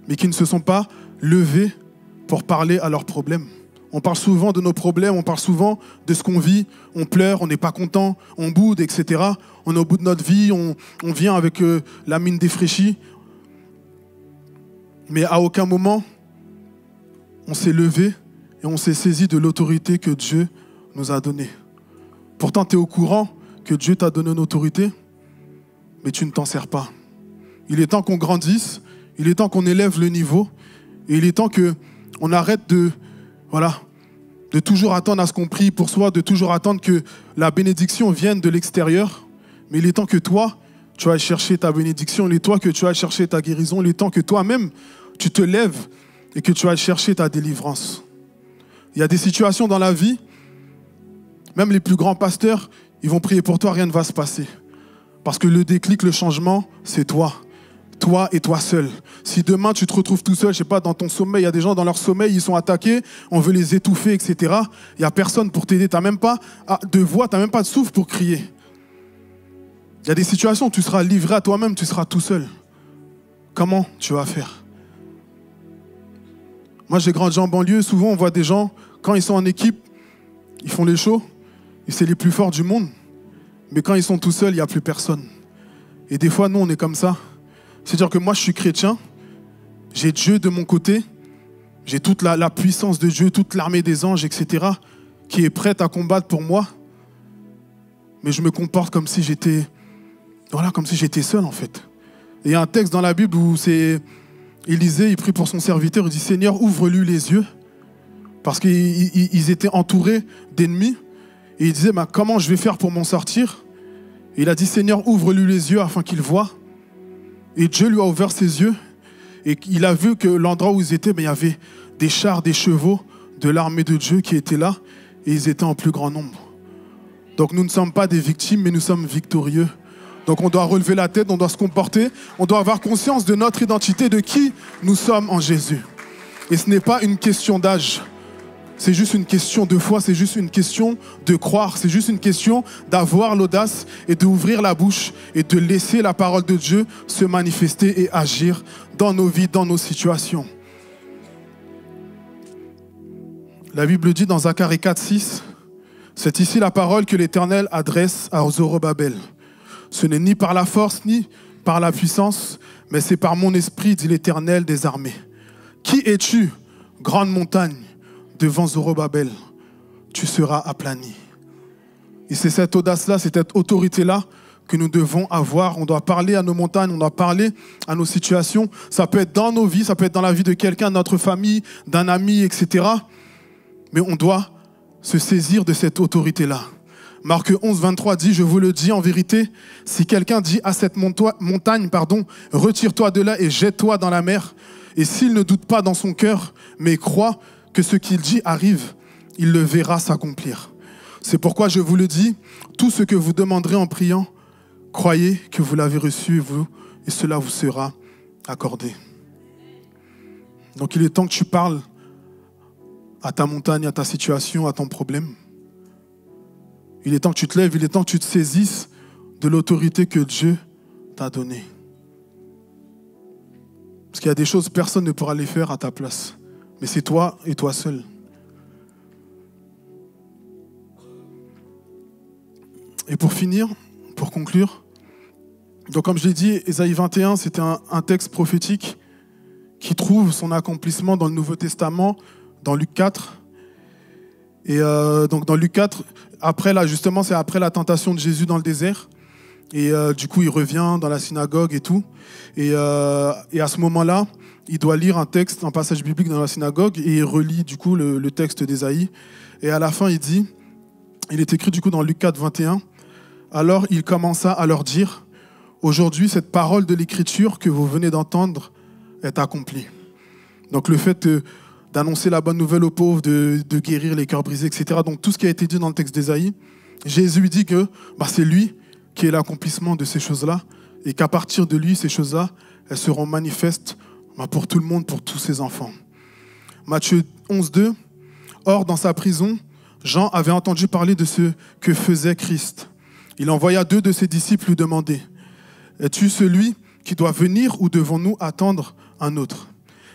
mais qui ne se sont pas levés pour parler à leurs problèmes. On parle souvent de nos problèmes, on parle souvent de ce qu'on vit, on pleure, on n'est pas content, on boude, etc. On est au bout de notre vie, on vient avec la mine défraîchie. Mais à aucun moment, on s'est levé et on s'est saisi de l'autorité que Dieu nous a donnée. Pourtant, tu es au courant que Dieu t'a donné une autorité, mais tu ne t'en sers pas. Il est temps qu'on grandisse, il est temps qu'on élève le niveau, et il est temps qu'on arrête de toujours attendre à ce qu'on prie pour soi, de toujours attendre que la bénédiction vienne de l'extérieur. Mais il est temps que toi, tu ailles chercher ta bénédiction, il est temps que tu ailles chercher ta guérison, il est temps que toi-même, tu te lèves et que tu ailles chercher ta délivrance. Il y a des situations dans la vie, même les plus grands pasteurs, ils vont prier pour toi, rien ne va se passer. Parce que le déclic, le changement, c'est toi. Toi et toi seul. Si demain tu te retrouves tout seul, je sais pas, dans ton sommeil, il y a des gens dans leur sommeil, ils sont attaqués, on veut les étouffer, etc. Il n'y a personne pour t'aider, tu n'as même pas de voix, tu n'as même pas de souffle pour crier. Il y a des situations où tu seras livré à toi-même, tu seras tout seul. Comment tu vas faire? Moi j'ai grandi en banlieue, souvent on voit des gens, quand ils sont en équipe, ils font les shows, et c'est les plus forts du monde. Mais quand ils sont tout seuls, il n'y a plus personne. Et des fois, nous, on est comme ça. C'est-à-dire que moi, je suis chrétien, j'ai Dieu de mon côté, j'ai toute la puissance de Dieu, toute l'armée des anges, etc., qui est prête à combattre pour moi. Mais je me comporte comme si j'étais seul, en fait. Et il y a un texte dans la Bible où c'est Élisée, il prie pour son serviteur, il dit « Seigneur, ouvre-lui les yeux ». Parce qu'ils étaient entourés d'ennemis. Et il disait « Comment je vais faire pour m'en sortir ?» Et il a dit « Seigneur, ouvre-lui les yeux afin qu'il voie ». Et Dieu lui a ouvert ses yeux et il a vu que l'endroit où ils étaient, il y avait des chars, des chevaux de l'armée de Dieu qui étaient là et ils étaient en plus grand nombre. Donc nous ne sommes pas des victimes, mais nous sommes victorieux. Donc on doit relever la tête, on doit se comporter, on doit avoir conscience de notre identité, de qui nous sommes en Jésus. Et ce n'est pas une question d'âge. C'est juste une question de foi, c'est juste une question de croire, c'est juste une question d'avoir l'audace et d'ouvrir la bouche et de laisser la parole de Dieu se manifester et agir dans nos vies, dans nos situations. La Bible dit dans Zacharie 4,6, c'est ici la parole que l'Éternel adresse à Zorobabel. Ce n'est ni par la force ni par la puissance, mais c'est par mon esprit, dit l'Éternel des armées. Qui es-tu, grande montagne ? Devant Zorobabel, tu seras aplani. Et c'est cette audace-là, c'est cette autorité-là que nous devons avoir. On doit parler à nos montagnes, on doit parler à nos situations. Ça peut être dans nos vies, ça peut être dans la vie de quelqu'un, de notre famille, d'un ami, etc. Mais on doit se saisir de cette autorité-là. Marc 11, 23 dit, je vous le dis en vérité, si quelqu'un dit à cette montagne, retire-toi de là et jette-toi dans la mer, et s'il ne doute pas dans son cœur, mais croit que ce qu'il dit arrive, il le verra s'accomplir. C'est pourquoi je vous le dis, tout ce que vous demanderez en priant, croyez que vous l'avez reçu et cela vous sera accordé. Donc il est temps que tu parles à ta montagne, à ta situation, à ton problème. Il est temps que tu te lèves, il est temps que tu te saisisses de l'autorité que Dieu t'a donnée. Parce qu'il y a des choses, personne ne pourra les faire à ta place. Mais c'est toi et toi seul. Et pour finir, pour conclure, donc comme je l'ai dit, Ésaïe 21, c'était un texte prophétique qui trouve son accomplissement dans le Nouveau Testament, dans Luc 4. Et donc dans Luc 4, justement, c'est après la tentation de Jésus dans le désert. Et du coup, il revient dans la synagogue et tout. Et à ce moment-là, il doit lire un texte, un passage biblique dans la synagogue, et il relit du coup le texte d'Ésaïe. Et à la fin, il est écrit du coup dans Luc 4, 21, Alors il commença à leur dire, « Aujourd'hui, cette parole de l'Écriture que vous venez d'entendre est accomplie. » Donc le fait d'annoncer la bonne nouvelle aux pauvres, de guérir les cœurs brisés, etc. Donc tout ce qui a été dit dans le texte d'Ésaïe, Jésus dit que c'est lui qui est l'accomplissement de ces choses-là et qu'à partir de lui, ces choses-là, elles seront manifestes pour tout le monde, pour tous ses enfants. Matthieu 11:2, « Or, dans sa prison, Jean avait entendu parler de ce que faisait Christ. Il envoya 2 de ses disciples lui demander, « Es-tu celui qui doit venir ou devons-nous attendre un autre ?»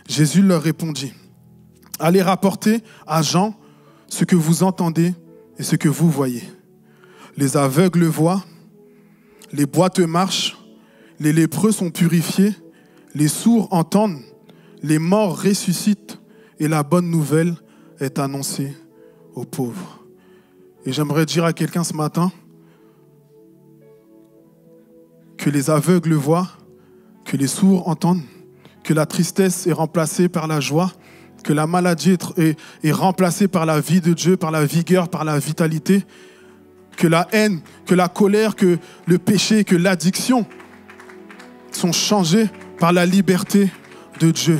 Jésus leur répondit, « Allez rapporter à Jean ce que vous entendez et ce que vous voyez. Les aveugles voient, les boiteux marchent, les lépreux sont purifiés, les sourds entendent, les morts ressuscitent et la bonne nouvelle est annoncée aux pauvres. » Et j'aimerais dire à quelqu'un ce matin que les aveugles voient, que les sourds entendent, que la tristesse est remplacée par la joie, que la maladie est remplacée par la vie de Dieu, par la vigueur, par la vitalité, que la haine, que la colère, que le péché, que l'addiction sont changés par la liberté de Dieu.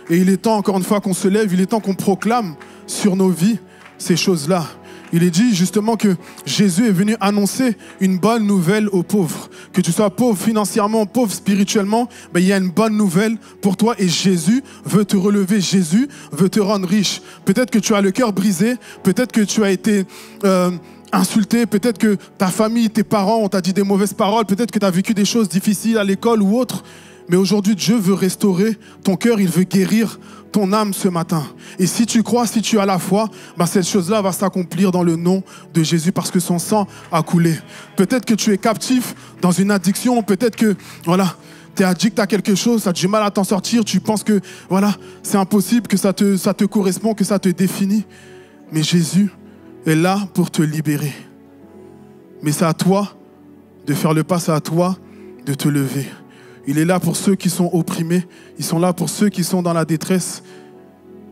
Et il est temps, encore une fois, qu'on se lève, il est temps qu'on proclame sur nos vies ces choses-là. Il est dit justement que Jésus est venu annoncer une bonne nouvelle aux pauvres. Que tu sois pauvre financièrement, pauvre spirituellement, il y a une bonne nouvelle pour toi et Jésus veut te relever, Jésus veut te rendre riche. Peut-être que tu as le cœur brisé, peut-être que tu as été insulté, peut-être que ta famille, tes parents, on t'a dit des mauvaises paroles, peut-être que tu as vécu des choses difficiles à l'école ou autre. Mais aujourd'hui, Dieu veut restaurer ton cœur, il veut guérir ton âme ce matin. Et si tu crois, si tu as la foi, cette chose-là va s'accomplir dans le nom de Jésus parce que son sang a coulé. Peut-être que tu es captif dans une addiction, peut-être que tu es addict à quelque chose, tu as du mal à t'en sortir, tu penses que c'est impossible, que ça te correspond, que ça te définit. Mais Jésus est là pour te libérer. Mais c'est à toi de faire le pas, c'est à toi de te lever. Il est là pour ceux qui sont opprimés. Ils sont là pour ceux qui sont dans la détresse.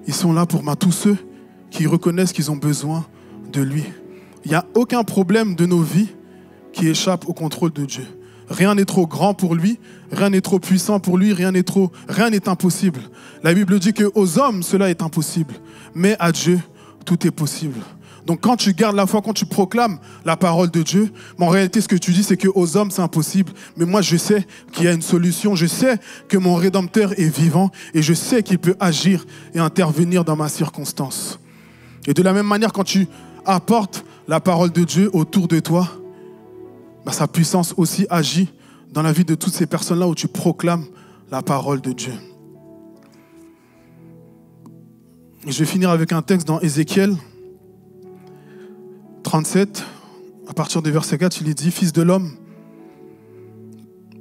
Ils sont là pour tous ceux qui reconnaissent qu'ils ont besoin de lui. Il n'y a aucun problème de nos vies qui échappe au contrôle de Dieu. Rien n'est trop grand pour lui, rien n'est trop puissant pour lui, rien n'est impossible. La Bible dit qu'aux hommes, cela est impossible. Mais à Dieu, tout est possible. Donc quand tu gardes la foi, quand tu proclames la parole de Dieu, en réalité ce que tu dis c'est qu'aux hommes c'est impossible. Mais moi je sais qu'il y a une solution, je sais que mon Rédempteur est vivant et je sais qu'il peut agir et intervenir dans ma circonstance. Et de la même manière quand tu apportes la parole de Dieu autour de toi, sa puissance aussi agit dans la vie de toutes ces personnes-là où tu proclames la parole de Dieu. Et je vais finir avec un texte dans Ézéchiel 37, à partir du verset 4, il est dit « Fils de l'homme »,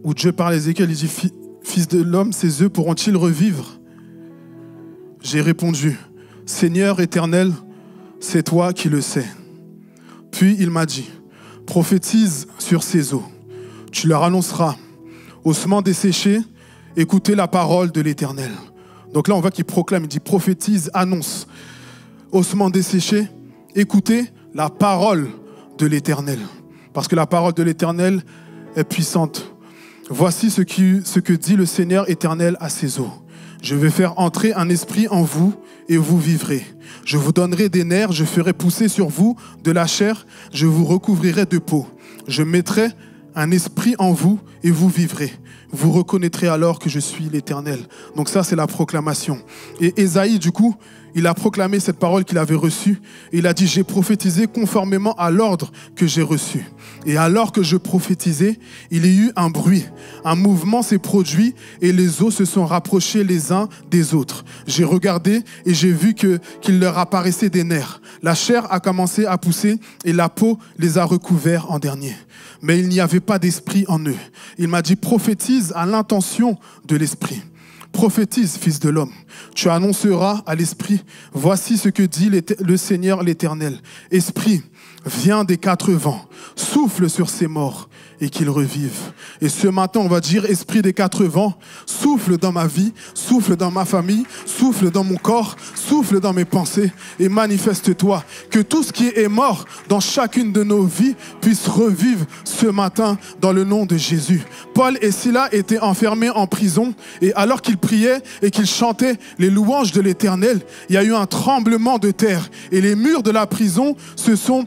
où Dieu parle à Ézéchiel, il dit « Fils de l'homme, ses œufs pourront-ils revivre ?» J'ai répondu « Seigneur éternel, c'est toi qui le sais. » Puis il m'a dit « Prophétise sur ces eaux. Tu leur annonceras, ossements desséchés, écoutez la parole de l'Éternel. » Donc là, on voit qu'il proclame, il dit « Prophétise, annonce, ossements desséchés, écoutez la parole de l'Éternel. » Parce que la parole de l'Éternel est puissante. « Voici ce que dit le Seigneur éternel à ses eaux. Je vais faire entrer un esprit en vous et vous vivrez. Je vous donnerai des nerfs, je ferai pousser sur vous de la chair, je vous recouvrirai de peau. Je mettrai un esprit en vous et vous vivrez. Vous reconnaîtrez alors que je suis l'Éternel. » Donc ça, c'est la proclamation. Et Ésaïe, du coup, il a proclamé cette parole qu'il avait reçue. Il a dit « J'ai prophétisé conformément à l'ordre que j'ai reçu. » Et alors que je prophétisais, il y a eu un bruit. Un mouvement s'est produit et les os se sont rapprochés les uns des autres. J'ai regardé et j'ai vu qu'il leur apparaissait des nerfs. La chair a commencé à pousser et la peau les a recouverts en dernier. Mais il n'y avait pas d'esprit en eux. Il m'a dit « Prophétise à l'intention de l'esprit. » Prophétise, fils de l'homme. Tu annonceras à l'esprit, voici ce que dit le Seigneur l'Éternel. Esprit, viens des 4 vents, souffle sur ces morts et qu'ils revivent. Et ce matin, on va dire, esprit des 4 vents, souffle dans ma vie, souffle dans ma famille, souffle dans mon corps, souffle dans mes pensées et manifeste-toi. que tout ce qui est mort dans chacune de nos vies puisse revivre ce matin dans le nom de Jésus. Paul et Silas étaient enfermés en prison et alors qu'ils priaient et qu'ils chantaient les louanges de l'Éternel, il y a eu un tremblement de terre et les murs de la prison se sont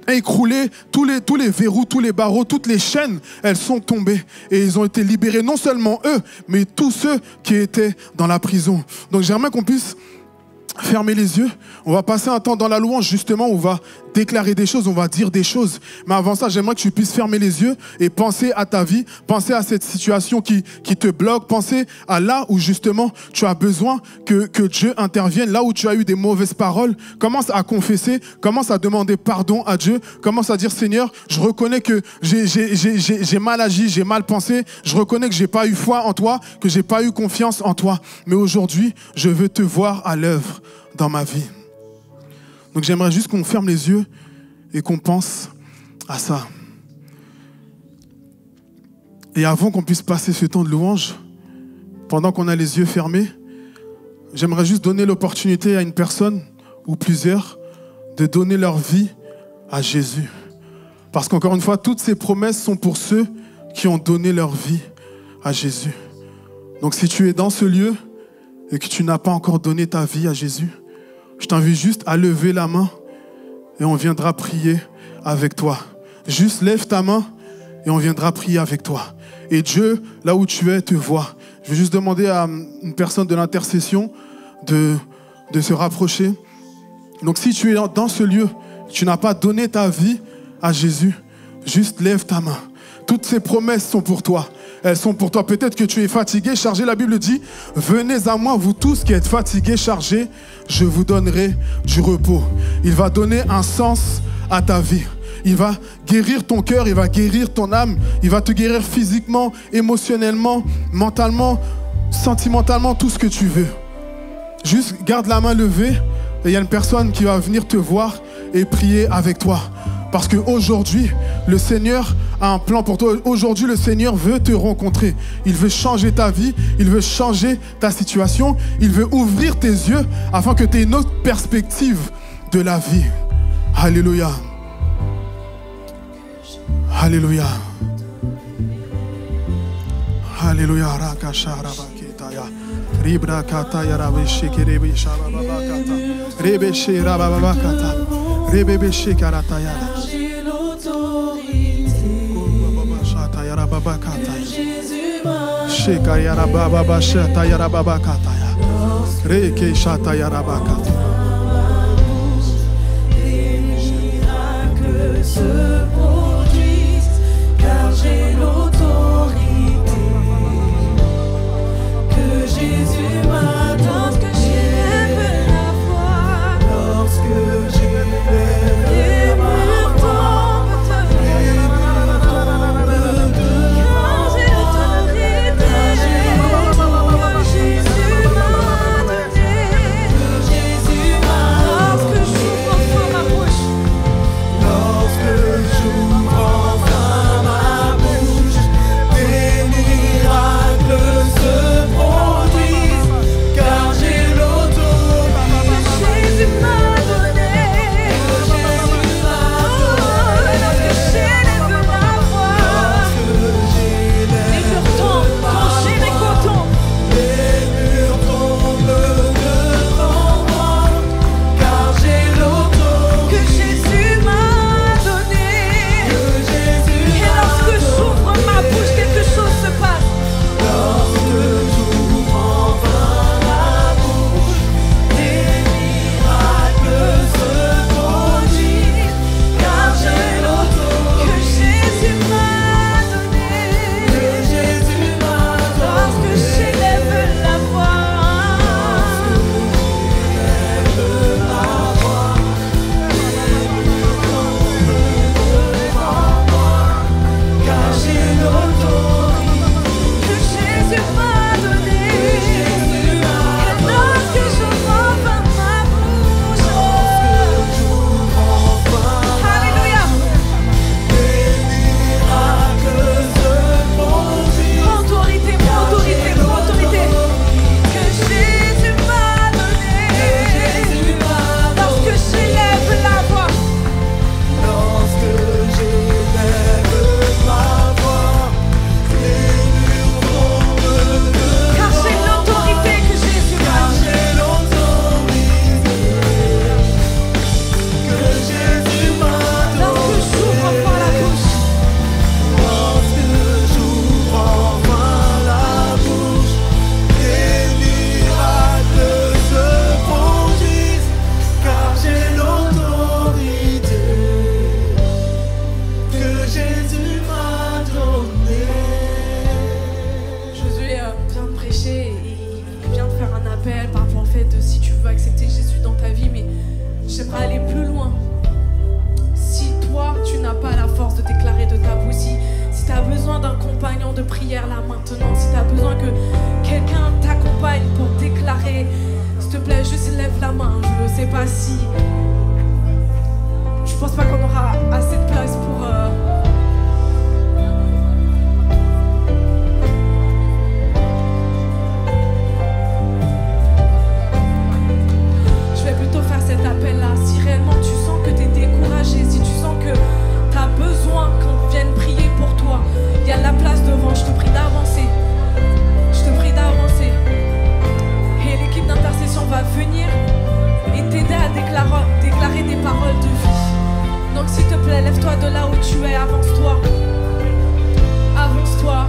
écroulés, tous les verrous, tous les barreaux, toutes les chaînes, elles sont tombées et ils ont été libérés, non seulement eux, mais tous ceux qui étaient dans la prison. Donc j'aimerais qu'on puisse fermer les yeux. On va passer un temps dans la louange justement où on va déclarer des choses, on va dire des choses. Mais avant ça, j'aimerais que tu puisses fermer les yeux et penser à ta vie, penser à cette situation qui te bloque, penser à là où justement tu as besoin que Dieu intervienne, là où tu as eu des mauvaises paroles. Commence à confesser, commence à demander pardon à Dieu, commence à dire Seigneur, je reconnais que j'ai mal agi, j'ai mal pensé, je reconnais que j'ai pas eu foi en toi, que j'ai pas eu confiance en toi. Mais aujourd'hui, je veux te voir à l'œuvre dans ma vie. Donc j'aimerais juste qu'on ferme les yeux et qu'on pense à ça. Et avant qu'on puisse passer ce temps de louange, pendant qu'on a les yeux fermés, j'aimerais juste donner l'opportunité à une personne ou plusieurs de donner leur vie à Jésus. Parce qu'encore une fois, toutes ces promesses sont pour ceux qui ont donné leur vie à Jésus. Donc si tu es dans ce lieu et que tu n'as pas encore donné ta vie à Jésus, je t'invite juste à lever la main et on viendra prier avec toi. Juste lève ta main et on viendra prier avec toi. Et Dieu, là où tu es, te voit. Je vais juste demander à une personne de l'intercession de se rapprocher. Donc si tu es dans ce lieu, tu n'as pas donné ta vie à Jésus, juste lève ta main. Toutes ces promesses sont pour toi. Elles sont pour toi. Peut-être que tu es fatigué, chargé. La Bible dit, venez à moi, vous tous qui êtes fatigués, chargés, je vous donnerai du repos. Il va donner un sens à ta vie. Il va guérir ton cœur, il va guérir ton âme. Il va te guérir physiquement, émotionnellement, mentalement, sentimentalement, tout ce que tu veux. Juste garde la main levée et il y a une personne qui va venir te voir et prier avec toi. Parce qu'aujourd'hui, le Seigneur a un plan pour toi. Aujourd'hui, le Seigneur veut te rencontrer. Il veut changer ta vie. Il veut changer ta situation. Il veut ouvrir tes yeux afin que tu aies une autre perspective de la vie. Alléluia. Alléluia. Alléluia. Rebebe shekarataya. J'ai l'autorité. Jésus m'a. Shekayara baba bashata yara baba kataya. Reke shata yara bakata. Les miracles se produisent car j'ai l'autorité que Jésus m'a donnée. Lorsque j'élève ma voix, les murs tombent car j'ai l'autorité que Jésus m'a donnée. dans ta vie, mais j'aimerais aller plus loin. Si toi, tu n'as pas la force de déclarer de ta bouche, si tu as besoin d'un compagnon de prière là maintenant, si tu as besoin que quelqu'un t'accompagne pour déclarer, s'il te plaît, juste lève la main. Je ne sais pas si... Je pense pas qu'on aura assez de place pour... Je vais plutôt faire cet appel-là. Si réellement tu sens que tu es découragé, si tu sens que tu as besoin qu'on vienne prier pour toi, il y a de la place devant. Je te prie d'avancer. Je te prie d'avancer. Et l'équipe d'intercession va venir et t'aider à déclarer des paroles de vie. Donc s'il te plaît, lève-toi de là où tu es, avance-toi. Avance-toi.